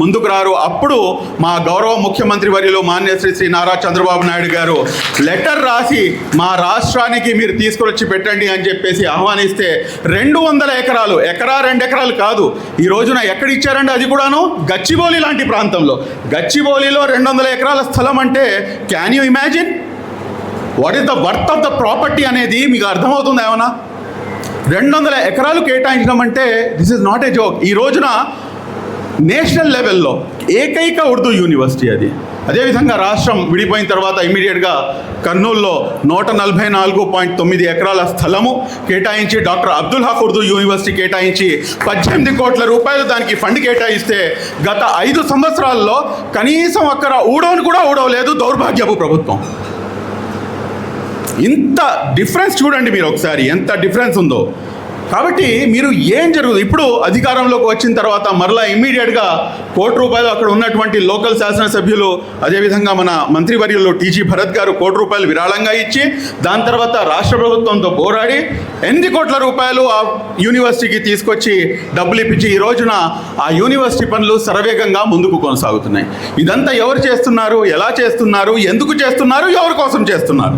Speaker 3: ముందుకు రారు. అప్పుడు మా గౌరవ ముఖ్యమంత్రి వర్యులు మాన్యశ్రీ శ్రీ నారా చంద్రబాబు నాయుడు గారు లెటర్ రాసి మా రాష్ట్రానికి మీరు తీసుకొచ్చి పెట్టండి అని చెప్పేసి ఆహ్వానిస్తే 200 ఎకరాలు, ఎకరా 2 ఎకరాలు కాదు, ఈ రోజున ఎక్కడ ఇచ్చారంటే అది కూడాను గచ్చిబౌలి లాంటి ప్రాంతంలో. గచ్చిబౌలిలో 200 ఎకరాల స్థలం అంటే can you imagine what is the worth of the property అనేది మీకు అర్థమవుతుంది ఏమన్నా? 200 ఎకరాలు కేటాయించడం అంటే this is not a joke. ఈ రోజున నేషనల్ లెవెల్లో ఏకైక ఉర్దూ యూనివర్సిటీ అది. అదేవిధంగా రాష్ట్రం విడిపోయిన తర్వాత ఇమీడియట్గా కర్నూలులో 144.9 ఎకరాల స్థలము కేటాయించి డాక్టర్ అబ్దుల్ హక్ ఉర్దూ యూనివర్సిటీ కేటాయించి 18 కోట్ల రూపాయలు దానికి ఫండ్ కేటాయిస్తే గత 5 సంవత్సరాల్లో కనీసం అక్కడ ఊడవని కూడా ఊడవలేదు దౌర్భాగ్యపు ప్రభుత్వం. ఇంత డిఫరెన్స్ చూడండి మీరు ఒకసారి, ఎంత డిఫరెన్స్ ఉందో. కాబట్టి మీరు ఏం జరుగుతుంది ఇప్పుడు అధికారంలోకి వచ్చిన తర్వాత మరలా ఇమ్మీడియట్గా ₹1 అక్కడ ఉన్నటువంటి లోకల్ శాసనసభ్యులు అదేవిధంగా మన మంత్రివర్యులు టీజీ భరత్ గారు ₹1 విరాళంగా ఇచ్చి దాని తర్వాత రాష్ట్ర ప్రభుత్వంతో పోరాడి ₹8 కోట్ల ఆ యూనివర్సిటీకి తీసుకొచ్చి డబ్బులు ఇప్పించి ఈ రోజున ఆ యూనివర్సిటీ పనులు శరవేగంగా ముందుకు కొనసాగుతున్నాయి. ఇదంతా ఎవరు చేస్తున్నారు, ఎలా చేస్తున్నారు, ఎందుకు చేస్తున్నారు, ఎవరి కోసం చేస్తున్నారు?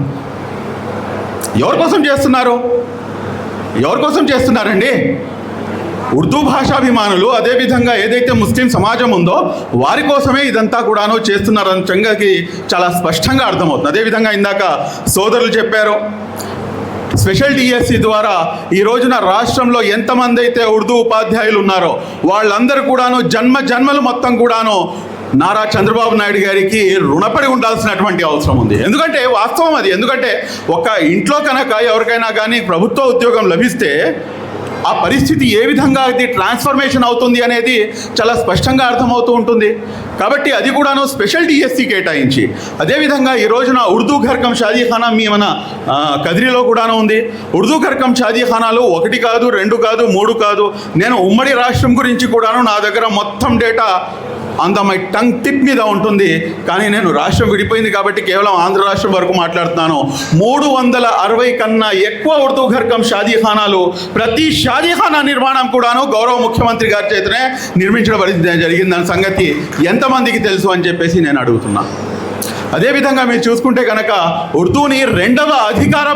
Speaker 3: ఎవరి కోసం చేస్తున్నారు? ఎవరి కోసం చేస్తున్నారండి? ఉర్దూ భాషాభిమానులు అదేవిధంగా ఏదైతే ముస్లిం సమాజం ఉందో వారి కోసమే ఇదంతా కూడాను చేస్తున్నారని సంగతి చాలా స్పష్టంగా అర్థమవుతుంది. అదేవిధంగా ఇందాక సోదరులు చెప్పారు, స్పెషల్ డిఎస్సి ద్వారా ఈ రోజున రాష్ట్రంలో ఎంతమంది అయితే ఉర్దూ ఉపాధ్యాయులు ఉన్నారో వాళ్ళందరూ కూడాను జన్మలు మొత్తం కూడాను నారా చంద్రబాబు నాయుడు గారికి రుణపడి ఉండాల్సినటువంటి అవసరం ఉంది. ఎందుకంటే వాస్తవం అది. ఎందుకంటే ఒక ఇంట్లో కనుక ఎవరికైనా కానీ ప్రభుత్వ ఉద్యోగం లభిస్తే ఆ పరిస్థితి ఏ విధంగా అది ట్రాన్స్ఫర్మేషన్ అవుతుంది అనేది చాలా స్పష్టంగా అర్థమవుతూ ఉంటుంది. కాబట్టి అది కూడాను స్పెషల్ డిఎస్సి కేటాయించి అదేవిధంగా ఈ రోజున ఉర్దూ ఘర్ కమ్ షాదీఖానా మీ మన కదిరిలో కూడాను ఉంది. ఉర్దూ ఘర్ కమ్ షాదీఖానాలు 1 కాదు, 2 కాదు, 3 కాదు. నేను ఉమ్మడి రాష్ట్రం గురించి కూడాను నా దగ్గర మొత్తం డేటా మై టంగ్ టిప్ మీద ఉంటుంది. కానీ నేను రాష్ట్రం విడిపోయింది కాబట్టి కేవలం ఆంధ్ర రాష్ట్రం వరకు మాట్లాడుతున్నాను. 360 కన్నా ఎక్కువ ఉర్దూ ఘర్ కమ్ షాదీఖానాలు, ప్రతి షాదీఖానా నిర్మాణం కూడాను గౌరవ ముఖ్యమంత్రి గారి చేతనే నిర్మించడం జరిగిందన్న సంగతి ఎంతమందికి తెలుసు అని చెప్పేసి నేను అడుగుతున్నా. అదేవిధంగా మీరు చూసుకుంటే కనుక ఉర్దూని రెండవ అధికార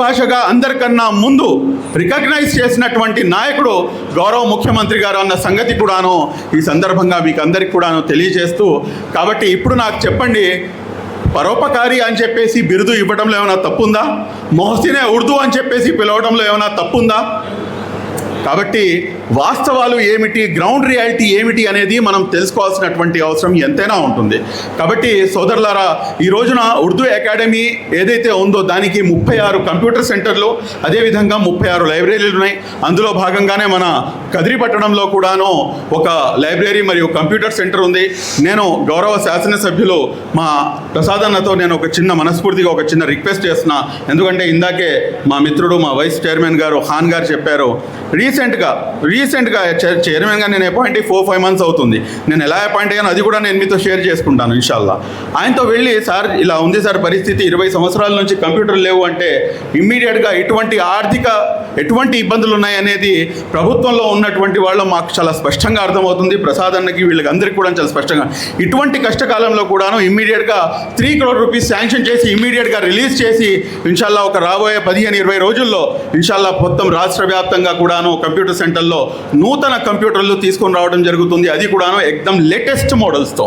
Speaker 3: భాషగా అందరికన్నా ముందు రికగ్నైజ్ చేసినటువంటి నాయకుడు గౌరవ ముఖ్యమంత్రి గారు అన్న సంగతి కూడాను ఈ సందర్భంగా మీకు అందరికి కూడాను తెలియజేస్తూ, కాబట్టి ఇప్పుడు నాకు చెప్పండి, పరోపకారి అని చెప్పేసి బిరుదు ఇవ్వడంలో ఏమైనా తప్పుందా? మొహసినే ఉర్దూ అని చెప్పేసి పిలవడంలో ఏమైనా తప్పుందా? కాబట్టి వాస్తవాలు ఏమిటి, గ్రౌండ్ రియాలిటీ ఏమిటి అనేది మనం తెలుసుకోవాల్సినటువంటి అవసరం ఎంతైనా ఉంటుంది. కాబట్టి సోదరులారా, ఈ రోజున ఉర్దూ అకాడమీ ఏదైతే ఉందో దానికి 36 కంప్యూటర్ సెంటర్లు అదేవిధంగా 36 లైబ్రరీలు ఉన్నాయి. అందులో భాగంగానే మన కదిరి పట్టణంలో కూడాను ఒక లైబ్రరీ మరియు కంప్యూటర్ సెంటర్ ఉంది. నేను గౌరవ శాసనసభ్యులు మా ప్రసాద్ అన్నతో నేను మనస్ఫూర్తిగా ఒక చిన్న రిక్వెస్ట్ చేస్తున్నా. ఎందుకంటే ఇందాకే మా మిత్రుడు మా వైస్ చైర్మన్ గారు ఖాన్ గారు చెప్పారు, రీసెంట్గా చైర్మన్గా నేను అపాయింట్ 4-5 months అవుతుంది. నేను ఎలా అపాయింట్ అయ్యాను అది కూడా నేను మీతో షేర్ చేసుకుంటాను ఇన్షాల్లా. ఆయనతో వెళ్ళి, సార్ ఇలా ఉంది సార్ పరిస్థితి, 20 సంవత్సరాల నుంచి కంప్యూటర్లు లేవు అంటే ఇమ్మీడియట్గా ఎటువంటి ఇబ్బందులు ఉన్నాయనేది ప్రభుత్వంలో ఉన్నటువంటి వాళ్ళు మాకు చాలా స్పష్టంగా అర్థమవుతుంది. ప్రసాద్ అన్నకి వీళ్ళకి అందరికీ కూడా చాలా స్పష్టంగా ఇటువంటి కష్టకాలంలో కూడాను ఇమ్మీడియట్గా ₹3 crore శాంక్షన్ చేసి ఇమ్మీడియట్గా రిలీజ్ చేసి ఇన్షాల్లా ఒక రాబోయే 15-20 రోజుల్లో ఇన్షాల్లా మొత్తం రాష్ట్ర వ్యాప్తంగా కూడాను కంప్యూటర్ సెంటర్లో నూతన కంప్యూటర్లు తీసుకొని రావడం జరుగుతుంది. అది కూడాను ఎక్దమ్ లేటెస్ట్ మోడల్స్తో.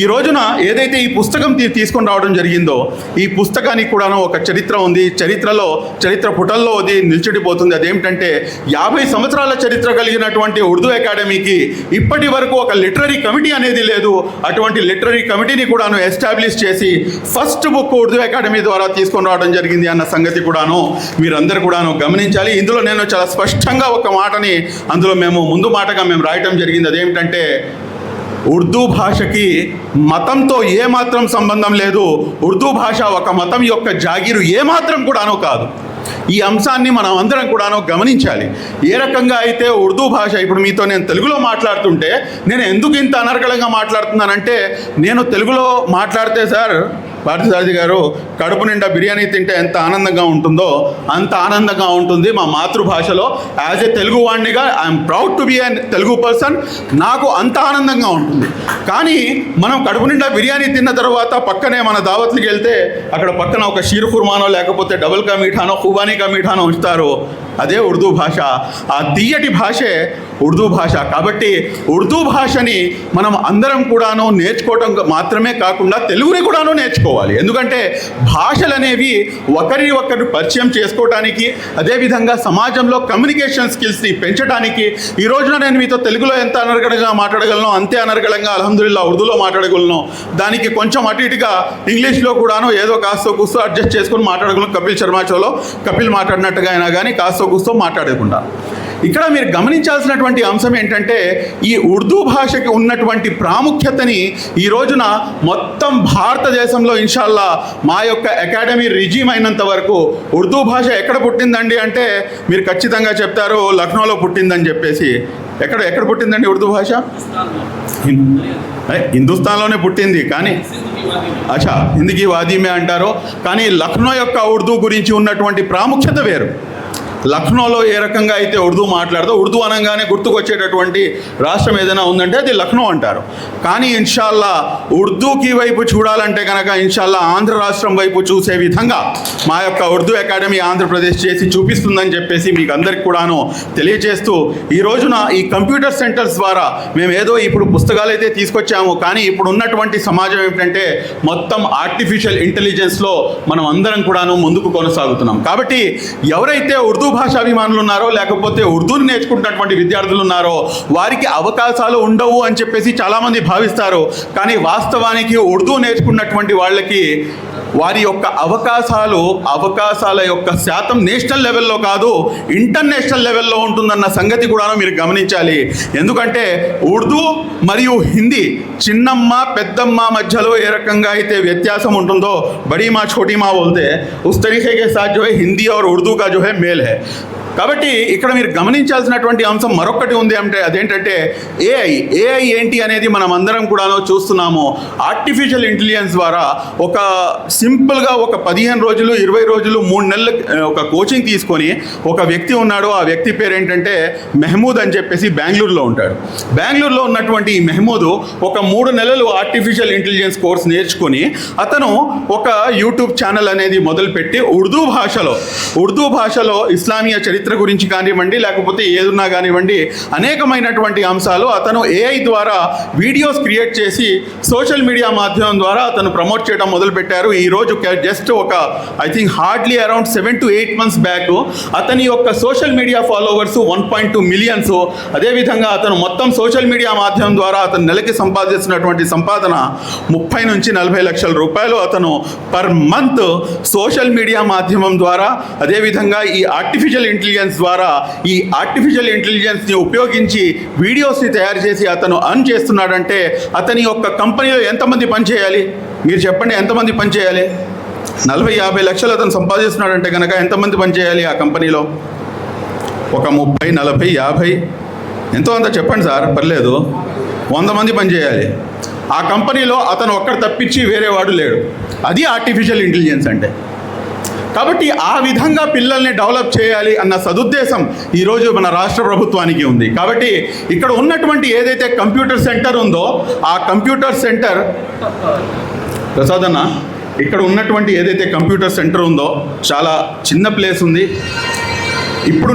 Speaker 3: ఈ రోజున ఏదైతే ఈ పుస్తకం తీసుకొని రావడం జరిగిందో ఈ పుస్తకానికి కూడాను ఒక చరిత్ర ఉంది. చరిత్ర పుటల్లో అది నిల్చుడిపోతుంది. అదేమిటంటే 50 సంవత్సరాల చరిత్ర కలిగినటువంటి ఉర్దూ అకాడమీకి ఇప్పటి వరకు ఒక లిటరరీ కమిటీ అనేది లేదు. అటువంటి లిటరరీ కమిటీని కూడాను ఎస్టాబ్లిష్ చేసి ఫస్ట్ బుక్ ఉర్దూ అకాడమీ ద్వారా తీసుకొని రావడం జరిగింది అన్న సంగతి కూడాను మీరందరూ కూడాను గమనించాలి. ఇందులో నేను చాలా స్పష్టంగా ఒక మాటని అందులో ముందు మాటగా మేము రాయటం జరిగింది. అదేమిటంటే ఉర్దూ భాషకి మతంతో ఏమాత్రం సంబంధం లేదు. ఉర్దూ భాష ఒక మతం యొక్క జాగీరు ఏమాత్రం కూడాను కాదు. ఈ అంశాన్ని మనం అందరం కూడాను గమనించాలి. ఏ రకంగా అయితే ఉర్దూ భాష, ఇప్పుడు మీతో నేను తెలుగులో మాట్లాడుతుంటే నేను ఎందుకు ఇంత అనర్గళంగా మాట్లాడుతున్నానంటే, నేను తెలుగులో మాట్లాడితే సార్ పార్థసారథి గారు కడుపు నిండా బిర్యానీ తింటే ఎంత ఆనందంగా ఉంటుందో అంత ఆనందంగా ఉంటుంది మా మాతృభాషలో. యాజ్ ఏ తెలుగు వాడినిగా I'm proud to be a Telugu person. నాకు అంత ఆనందంగా ఉంటుంది. కానీ మనం కడుపు నిండా బిర్యానీ తిన్న తర్వాత పక్కనే మన దావత్లకి వెళ్తే అక్కడ పక్కన ఒక షీర్ కుర్మానో లేకపోతే డబుల్ కా మీఠానో ఖుబానీ కా మీఠానో ఉంచుతారు. అదే ఉర్దూ భాష. ఆ తీయటి భాషే ఉర్దూ భాష. కాబట్టి ఉర్దూ భాషని మనం అందరం కూడాను నేర్చుకోవడం మాత్రమే కాకుండా తెలుగుని కూడాను నేర్చుకోవాలి. ఎందుకంటే భాషలు అనేవి ఒకరు పరిచయం చేసుకోవడానికి అదేవిధంగా సమాజంలో కమ్యూనికేషన్ స్కిల్స్ని పెంచడానికి ఈ రోజున నేను మీతో తెలుగులో ఎంత అనర్గళంగా మాట్లాడగలను అంతే అనర్గళంగా అల్హమ్దులిల్లా ఉర్దూలో మాట్లాడగలను. దానికి కొంచెం అటు ఇటుగా ఇంగ్లీష్లో కూడాను ఏదో కాస్తో కూస్తో అడ్జస్ట్ చేసుకొని మాట్లాడగలను. కపిల్ శర్మ షోలో కపిల్ మాట్లాడినట్టుగా అయినా కానీ కాస్తో కూస్తో మాట్లాడకుండా. ఇక్కడ మీరు గమనించాల్సినటువంటి అంశం ఏంటంటే ఈ ఉర్దూ భాషకి ఉన్నటువంటి ప్రాముఖ్యతని ఈ రోజున మొత్తం భారతదేశంలో ఇన్షాల్లా మా యొక్క అకాడమీ రిజీమ్ అయినంత వరకు ఉర్దూ భాష ఎక్కడ పుట్టిందండి అంటే మీరు ఖచ్చితంగా చెప్తారు లక్నోలో పుట్టిందని చెప్పేసి. ఎక్కడ పుట్టిందండి ఉర్దూ భాష? హిందుస్థాన్లోనే పుట్టింది, కానీ అచ్చా హిందీకి వాదీమే అంటారు. కానీ లక్నో యొక్క ఉర్దూ గురించి ఉన్నటువంటి ప్రాముఖ్యత వేరు. లక్నోలో ఏ రకంగా అయితే ఉర్దూ మాట్లాడదో, ఉర్దూ అనగానే గుర్తుకొచ్చేటటువంటి రాష్ట్రం ఏదైనా ఉందంటే అది లక్నో అంటారు. కానీ ఇన్షాల్లా ఉర్దూకి వైపు చూడాలంటే కనుక ఇన్షాల్లా ఆంధ్ర రాష్ట్రం వైపు చూసే విధంగా మా యొక్క ఉర్దూ అకాడమీ ఆంధ్రప్రదేశ్ చేసి చూపిస్తుందని చెప్పేసి మీకు అందరికి కూడాను తెలియజేస్తూ, ఈ రోజున ఈ కంప్యూటర్ సెంటర్స్ ద్వారా మేము ఏదో ఇప్పుడు పుస్తకాలు అయితే తీసుకొచ్చాము, కానీ ఇప్పుడు ఉన్నటువంటి సమాజం ఏమిటంటే మొత్తం ఆర్టిఫిషియల్ ఇంటెలిజెన్స్లో మనం అందరం కూడాను ముందుకు కొనసాగుతున్నాం. కాబట్టి ఎవరైతే ఉర్దూ భాషాభిమానులు ఉన్నారో, లేకపోతే ఉర్దూని నేర్చుకుంటున్నటువంటి విద్యార్థులు ఉన్నారో వారికి అవకాశాలు ఉండవు అని చెప్పేసి చాలామంది భావిస్తారు. కానీ వాస్తవానికి ఉర్దూ నేర్చుకున్నటువంటి వాళ్ళకి వారి యొక్క అవకాశాల యొక్క శాతం నేషనల్ లెవెల్లో కాదు, ఇంటర్నేషనల్ లెవెల్లో ఉంటుందన్న సంగతి కూడా మీరు గమనించాలి. ఎందుకంటే ఉర్దూ మరియు హిందీ చిన్నమ్మ పెద్దమ్మ మధ్యలో ఏ రకంగా అయితే వ్యత్యాసం ఉంటుందో, బడీ మా छोटी माँ बोलते हैं उस तरीके के साथ जो है हिंदी और उर्दू का जो है मेल है. కాబట్టి ఇక్కడ మీరు గమనించాల్సినటువంటి అంశం మరొకటి ఉంది అంటే అదేంటంటే ఏఐ ఏంటి అనేది మనం అందరం కూడా చూస్తున్నాము. ఆర్టిఫిషియల్ ఇంటెలిజెన్స్ ద్వారా ఒక సింపుల్గా ఒక 15 రోజులు 20 రోజులు 3 నెలలు ఒక కోచింగ్ తీసుకొని ఒక వ్యక్తి ఉన్నాడు. ఆ వ్యక్తి పేరు ఏంటంటే మెహమూద్ అని చెప్పేసి బెంగళూరులో ఉంటాడు. బెంగళూరులో ఉన్నటువంటి ఈ మెహమూద్ ఒక 3 నెలలు ఆర్టిఫిషియల్ ఇంటెలిజెన్స్ కోర్స్ నేర్చుకొని అతను ఒక యూట్యూబ్ ఛానల్ అనేది మొదలుపెట్టి ఉర్దూ భాషలో ఇస్లామీయ చరిత్ర గురించి కానివ్వండి, లేకపోతే ఏదున్నా కానివ్వండి, అనేకమైనటువంటి అంశాలు అతను ఏఐ ద్వారా వీడియోస్ క్రియేట్ చేసి సోషల్ మీడియా మాధ్యమం ద్వారా అతను ప్రమోట్ చేయడం మొదలుపెట్టారు. ఈరోజు జస్ట్ ఒక I think hardly around 7 to 8 months back అతని యొక్క సోషల్ మీడియా ఫాలోవర్స్ 1.2 million. అదేవిధంగా అతను మొత్తం సోషల్ మీడియా మాధ్యమం ద్వారా అతను నెలకి సంపాదిస్తున్నటువంటి సంపాదన 30 నుంచి 40 లక్షల రూపాయలు అతను పర్ మంత్ సోషల్ మీడియా మాధ్యమం ద్వారా, అదేవిధంగా ఈ ఆర్టిఫిషియల్ ఇంటెలిజెన్స్ ద్వారా ఈ ఆర్టిఫిషియల్ ఇంటెలిజెన్స్ని ఉపయోగించి వీడియోస్ని తయారు చేసి అతను అర్న్ చేస్తున్నాడంటే అతని యొక్క కంపెనీలో ఎంతమంది పనిచేయాలి మీరు చెప్పండి? ఎంతమంది పనిచేయాలి? 40-50 లక్షలు అతను సంపాదిస్తున్నాడంటే కనుక ఎంతమంది పనిచేయాలి ఆ కంపెనీలో? ఒక 30, 40, 50 ఎంతో అంత చెప్పండి సార్, పర్లేదు, 100 మంది పనిచేయాలి. ఆ కంపెనీలో అతను ఒక్కడు తప్పించి వేరే వాడు లేడు. అది ఆర్టిఫిషియల్ ఇంటెలిజెన్స్ అంటే. కాబట్టి ఆ విధంగా పిల్లల్ని డెవలప్ చేయాలి అన్న సదుద్దేశం ఈరోజు మన రాష్ట్ర ప్రభుత్వానికి ఉంది. కాబట్టి ఇక్కడ ఉన్నటువంటి ఏదైతే కంప్యూటర్ సెంటర్ ఉందో ఆ కంప్యూటర్ సెంటర్ ప్రసాద్ అన్న, ఇక్కడ ఉన్నటువంటి ఏదైతే కంప్యూటర్ సెంటర్ ఉందో చాలా చిన్న ప్లేస్ ఉంది. ఇప్పుడు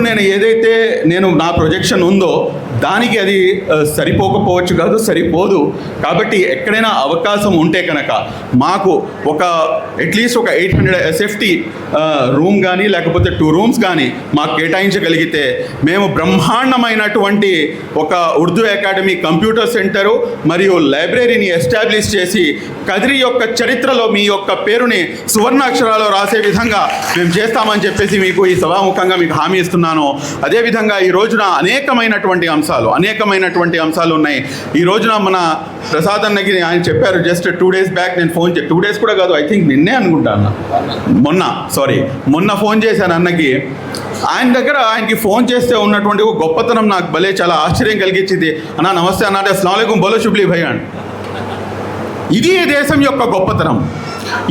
Speaker 3: నేను నా ప్రొజెక్షన్ ఉందో దానికి అది సరిపోకపోవచ్చు కాదు, సరిపోదు. కాబట్టి ఎక్కడైనా అవకాశం ఉంటే కనుక మాకు అట్లీస్ట్ ఒక 800 SFT రూమ్ కానీ లేకపోతే 2 rooms కానీ మాకు కేటాయించగలిగితే మేము బ్రహ్మాండమైనటువంటి ఒక ఉర్దూ అకాడమీ కంప్యూటర్ సెంటరు మరియు లైబ్రరీని ఎస్టాబ్లిష్ చేసి కదిరి యొక్క చరిత్రలో మీ యొక్క పేరుని సువర్ణాక్షరాలు రాసే విధంగా మేము చేస్తామని చెప్పేసి మీకు ఈ సభాముఖంగా మీకు హామీ ఇస్తున్నాను. అదేవిధంగా ఈ రోజున అనేకమైనటువంటి అంశాలు ఉన్నాయి. ఈ రోజున మన ప్రసాద్ అన్నకి ఆయన చెప్పారు జస్ట్ 2 days బ్యాక్, నేను ఫోన్ 2 days కూడా కాదు, ఐ థింక్ నిన్నే అనుకుంటా అన్న, మొన్న ఫోన్ చేశాను అన్నకి. ఆయనకి ఫోన్ చేస్తే ఉన్నటువంటి గొప్పతనం నాకు భలే చాలా ఆశ్చర్యం కలిగించింది. అన్న నమస్తే అన్న అంటే అస్సలాము అలైకుం బోలో శుబ్లీ భయ్ అండి. ఇది ఈ దేశం యొక్క గొప్పతనం.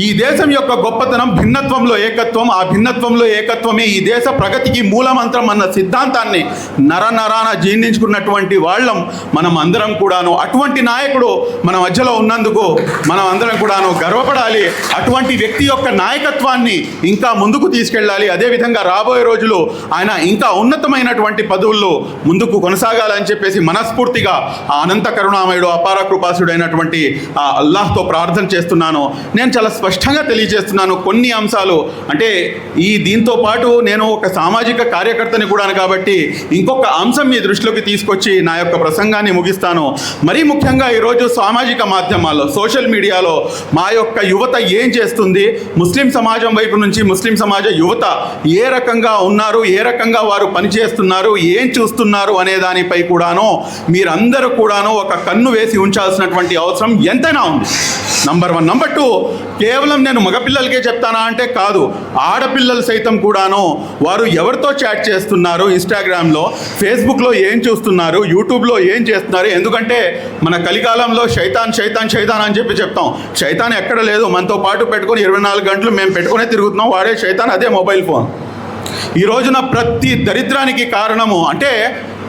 Speaker 3: ఈ దేశం యొక్క గొప్పతనం భిన్నత్వంలో ఏకత్వం. ఆ భిన్నత్వంలో ఏకత్వమే ఈ దేశ ప్రగతికి మూలమంత్రం అన్న సిద్ధాంతాన్ని నరాన జీర్ణించుకున్నటువంటి వాళ్ళం మనం అందరం కూడాను. అటువంటి నాయకుడు మన మధ్యలో ఉన్నందుకు మనం అందరం కూడాను గర్వపడాలి. అటువంటి వ్యక్తి యొక్క నాయకత్వాన్ని ఇంకా ముందుకు తీసుకెళ్ళాలి. అదేవిధంగా రాబోయే రోజులు ఆయన ఇంకా ఉన్నతమైనటువంటి పదవుల్లో ముందుకు కొనసాగాలని చెప్పేసి మనస్ఫూర్తిగా ఆ అనంత కరుణామయుడు అపార కృపాసుడైనటువంటి ఆ అల్లాహ్తో ప్రార్థన చేస్తున్నాను. నేను చాలా స్పష్టంగా తెలియజేస్తున్నాను. కొన్ని అంశాలు అంటే దీంతో పాటు నేను ఒక సామాజిక కార్యకర్తని కూడా కాబట్టి ఇంకొక అంశం మీ దృష్టిలోకి తీసుకొచ్చి నా యొక్క ప్రసంగాన్ని ముగిస్తాను. మరీ ముఖ్యంగా ఈరోజు సామాజిక మాధ్యమాల్లో, సోషల్ మీడియాలో మా యొక్క యువత ఏం చేస్తుంది, ముస్లిం సమాజం వైపు నుంచి ముస్లిం సమాజ యువత ఏ రకంగా ఉన్నారు, ఏ రకంగా వారు పనిచేస్తున్నారు, ఏం చూస్తున్నారు అనే దానిపై కూడాను మీరందరూ కూడాను ఒక కన్ను వేసి ఉంచాల్సినటువంటి అవసరం ఎంతైనా ఉంది. నంబర్ 1. నంబర్ 2, కేవలం నేను మగపిల్లలకే చెప్తానా అంటే కాదు, ఆడపిల్లలు సైతం కూడాను వారు ఎవరితో చాట్ చేస్తున్నారు, ఇన్స్టాగ్రామ్లో, ఫేస్బుక్లో ఏం చూస్తున్నారు, యూట్యూబ్లో ఏం చేస్తున్నారు. ఎందుకంటే మన కలికాలంలో శైతాన్ శైతాన్ శైతాన్ అని చెప్పి చెప్తాం. శైతాన్ ఎక్కడ లేదు, మనతో పాటు పెట్టుకొని 24 గంటలు మేము పెట్టుకునే తిరుగుతున్నాం. వాడే శైతాన్, అదే మొబైల్ ఫోన్. ఈ రోజున ప్రతి దరిద్రానికి కారణము అంటే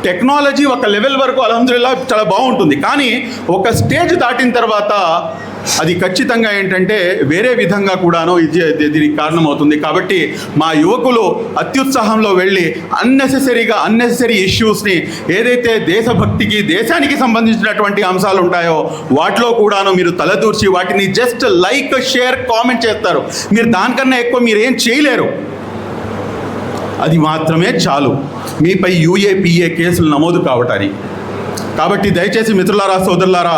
Speaker 3: టెక్నాలజీ ఒక లెవెల్ వరకు అల్హమ్దులిల్లా చాలా బాగుంటుంది, కానీ ఒక స్టేజ్ దాటిన తర్వాత అది ఖచ్చితంగా ఏంటంటే వేరే విధంగా కూడాను దీనికి కారణమవుతుంది. కాబట్టి మా యువకులు అత్యుత్సాహంలో వెళ్ళి అన్నెసెసరీ ఇష్యూస్ని, ఏదైతే దేశభక్తికి, దేశానికి సంబంధించినటువంటి అంశాలు ఉంటాయో వాటిలో కూడాను మీరు తలదూర్చి వాటిని జస్ట్ లైక్, షేర్, కామెంట్ చేస్తారు. మీరు దానికన్నా ఎక్కువ మీరేం చేయలేరు. అది మాత్రమే చాలు మీపై UAPA కేసులు నమోదు కావటానికి. కాబట్టి దయచేసి మిత్రులారా, సోదరులారా,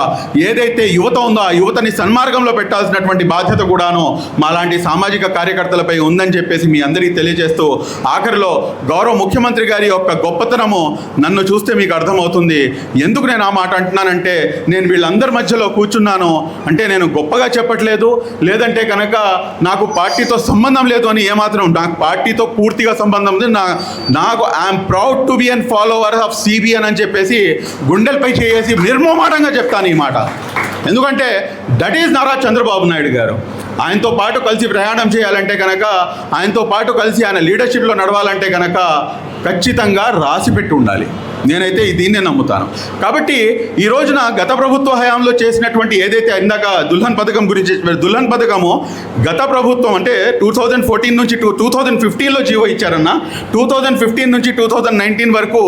Speaker 3: ఏదైతే యువత ఉందో ఆ యువతని సన్మార్గంలో పెట్టాల్సినటువంటి బాధ్యత కూడాను మాలాంటి సామాజిక కార్యకర్తలపై ఉందని చెప్పేసి మీ అందరికీ తెలియజేస్తూ, ఆఖరిలో గౌరవ ముఖ్యమంత్రి గారి యొక్క గొప్పతనము నన్ను చూస్తే మీకు అర్థమవుతుంది. ఎందుకు నేను ఆ మాట అంటున్నానంటే, నేను వీళ్ళందరి మధ్యలో కూర్చున్నాను అంటే నేను గొప్పగా చెప్పట్లేదు, లేదంటే కనుక నాకు పార్టీతో సంబంధం లేదు అని ఏమాత్రం. నాకు పార్టీతో పూర్తిగా సంబంధం ఉంది. నాకు I'm proud to be an follower of CBN అని చెప్పేసి గుండెలపై చేసి నిర్మోమాటంగా చెప్తాను ఈ మాట. ఎందుకంటే దట్ ఈజ్ నారా చంద్రబాబు నాయుడు గారు. ఆయనతో పాటు కలిసి ప్రయాణం చేయాలంటే కనుక, ఆయనతో పాటు కలిసి ఆయన లీడర్షిప్లో నడవాలంటే కనుక ఖచ్చితంగా రాసిపెట్టి ఉండాలి. నేనైతే దీన్నే నమ్ముతాను. కాబట్టి ఈ రోజున గత ప్రభుత్వ హయాంలో చేసినటువంటి ఏదైతే ఇందాక దుల్హన్ పథకం గురించి చెప్పారు, దుల్హన్ పథకము గత ప్రభుత్వం అంటే 2014 నుంచి 2015లో జీవో ఇచ్చారన్న. 2015 నుంచి 2019 వరకు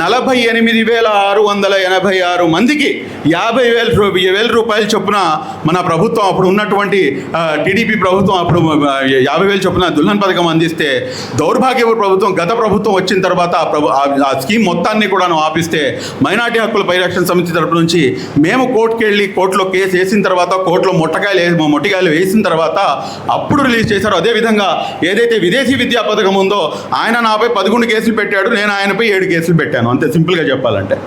Speaker 3: 48,686 మందికి 50,000 రూపాయల చొప్పున మన ప్రభుత్వం, అప్పుడు ఉన్నటువంటి టీడీపీ ప్రభుత్వం అప్పుడు 50,000 చొప్పున దుల్హన్ పథకం అందిస్తే, దౌర్భాగ్యపు ప్రభుత్వం గత ప్రభుత్వం వచ్చిన తర్వాత ఆ స్కీమ్ మొత్తాన్ని కూడా ఆపిస్తే, మైనార్టీ హక్కుల పరిరక్షణ సమితి తరపు నుంచి మేము కోర్టుకి వెళ్ళి కోర్టులో కేసు వేసిన తర్వాత, కోర్టులో మొట్టికాయలు వేసిన తర్వాత అప్పుడు రిలీజ్ చేశారు. అదేవిధంగా ఏదైతే విదేశీ విద్యా పథకం ఉందో, ఆయన నాపై 11 కేసులు పెట్టాడు, నేను ఆయనపై 7 కేసులు పెట్టాను, అంతే సింపుల్గా చెప్పాలంటే.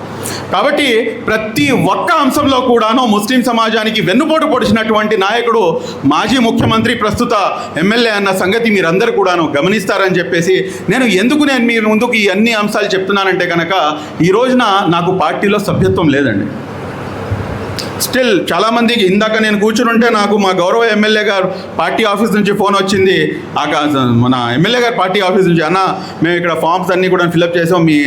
Speaker 3: కాబట్టి ప్రతి ఒక్క అంశంలో కూడాను ముస్లిం సమాజానికి వెన్నుపోటు పొడిచినటువంటి నాయకుడు మాజీ ముఖ్యమంత్రి, ప్రస్తుత ఎమ్మెల్యే అన్న సంగతి మీరందరూ కూడాను గమనిస్తారని చెప్పేసి నేను మీ ముందుకు ఈ అన్ని అంశాలు చెప్తున్నానంటే కనుక, ఈ రోజున నాకు పార్టీలో సభ్యత్వం లేదండి. స్టిల్ చాలామందికి ఇందాక నేను కూర్చుని ఉంటే నాకు మా గౌరవ ఎమ్మెల్యే గారు పార్టీ ఆఫీస్ నుంచి ఫోన్ వచ్చింది. మన ఎమ్మెల్యే గారు పార్టీ ఆఫీస్ నుంచి, అన్న మేము ఇక్కడ ఫామ్స్ అన్నీ కూడా ఫిలప్ చేసాం, మీ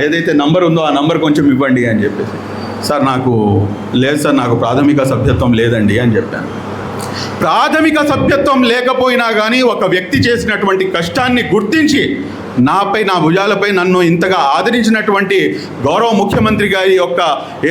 Speaker 3: ఏదైతే నంబర్ ఉందో ఆ నంబర్ కొంచెం ఇవ్వండి అని చెప్పేసి. సార్ నాకు లేదు సార్, నాకు ప్రాథమిక సభ్యత్వం లేదండి అని చెప్పాను. ప్రాథమిక సభ్యత్వం లేకపోయినా కానీ ఒక వ్యక్తి చేసినటువంటి కష్టాన్ని గుర్తించి నాపై, నా భుజాలపై నన్ను ఇంతగా ఆదరించినటువంటి గౌరవ ముఖ్యమంత్రి గారి యొక్క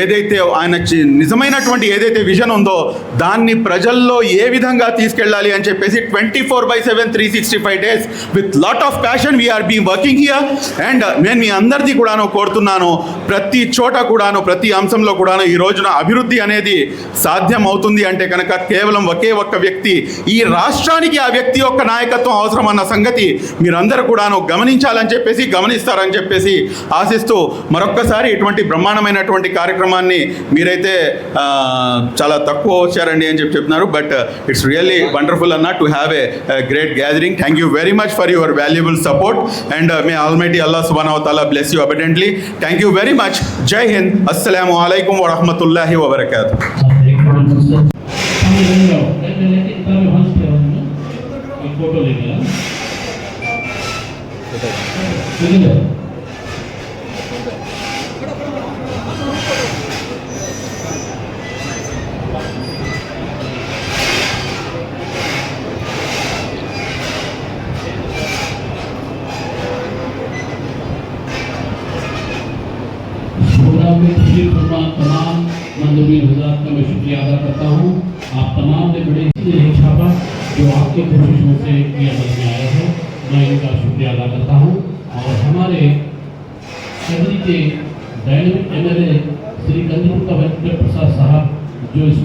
Speaker 3: ఏదైతే ఆయన నిజమైనటువంటి ఏదైతే విజన్ ఉందో దాన్ని ప్రజల్లో ఏ విధంగా తీసుకెళ్ళాలి అని చెప్పేసి 24/7 365 days with lot of passion we are be working here. And నేను మీ అందరిది కూడాను కోరుతున్నాను, ప్రతి చోట కూడాను, ప్రతి అంశంలో కూడాను ఈ రోజున అభివృద్ధి అనేది సాధ్యం అవుతుంది అంటే కనుక కేవలం ఒకే ఒక్క వ్యక్తి, ఈ రాష్ట్రానికి ఆ వ్యక్తి యొక్క నాయకత్వం అవసరం అన్న సంగతి మీరందరూ కూడాను గమనిస్తారని చెప్పేసి ఆశిస్తూ మరొక్కసారి ఇటువంటి బ్రహ్మాండమైనటువంటి కార్యక్రమాన్ని మీరైతే చాలా తక్కువ వచ్చారండి అని చెప్తున్నారు. బట్ ఇట్స్ రియల్లీ వండర్ఫుల్ అన్న to have a great gathering. Thank you very much for your valuable support and may almighty Allah సుబ్హానహు వ తఆలా bless you abundantly. Thank you very much. జై హింద్. అస్సలాము అలైకుం వ రహ్మతుల్లాహి వ బరకాతుహు.
Speaker 1: तमाम मंदोबीर हज़रात का मैं शुक्रिया अदा करता हूँ। आप तमाम ने बड़े नहीं छापा जो आपकी कोशिशों से ये अमल में आया है। मैं इनका शुक्रिया अदा करता हूँ। और हमारे कदरी के डायनेमिक MLA श्री कंदीकुट्ला वेंकट प्रसाद साहब जो इस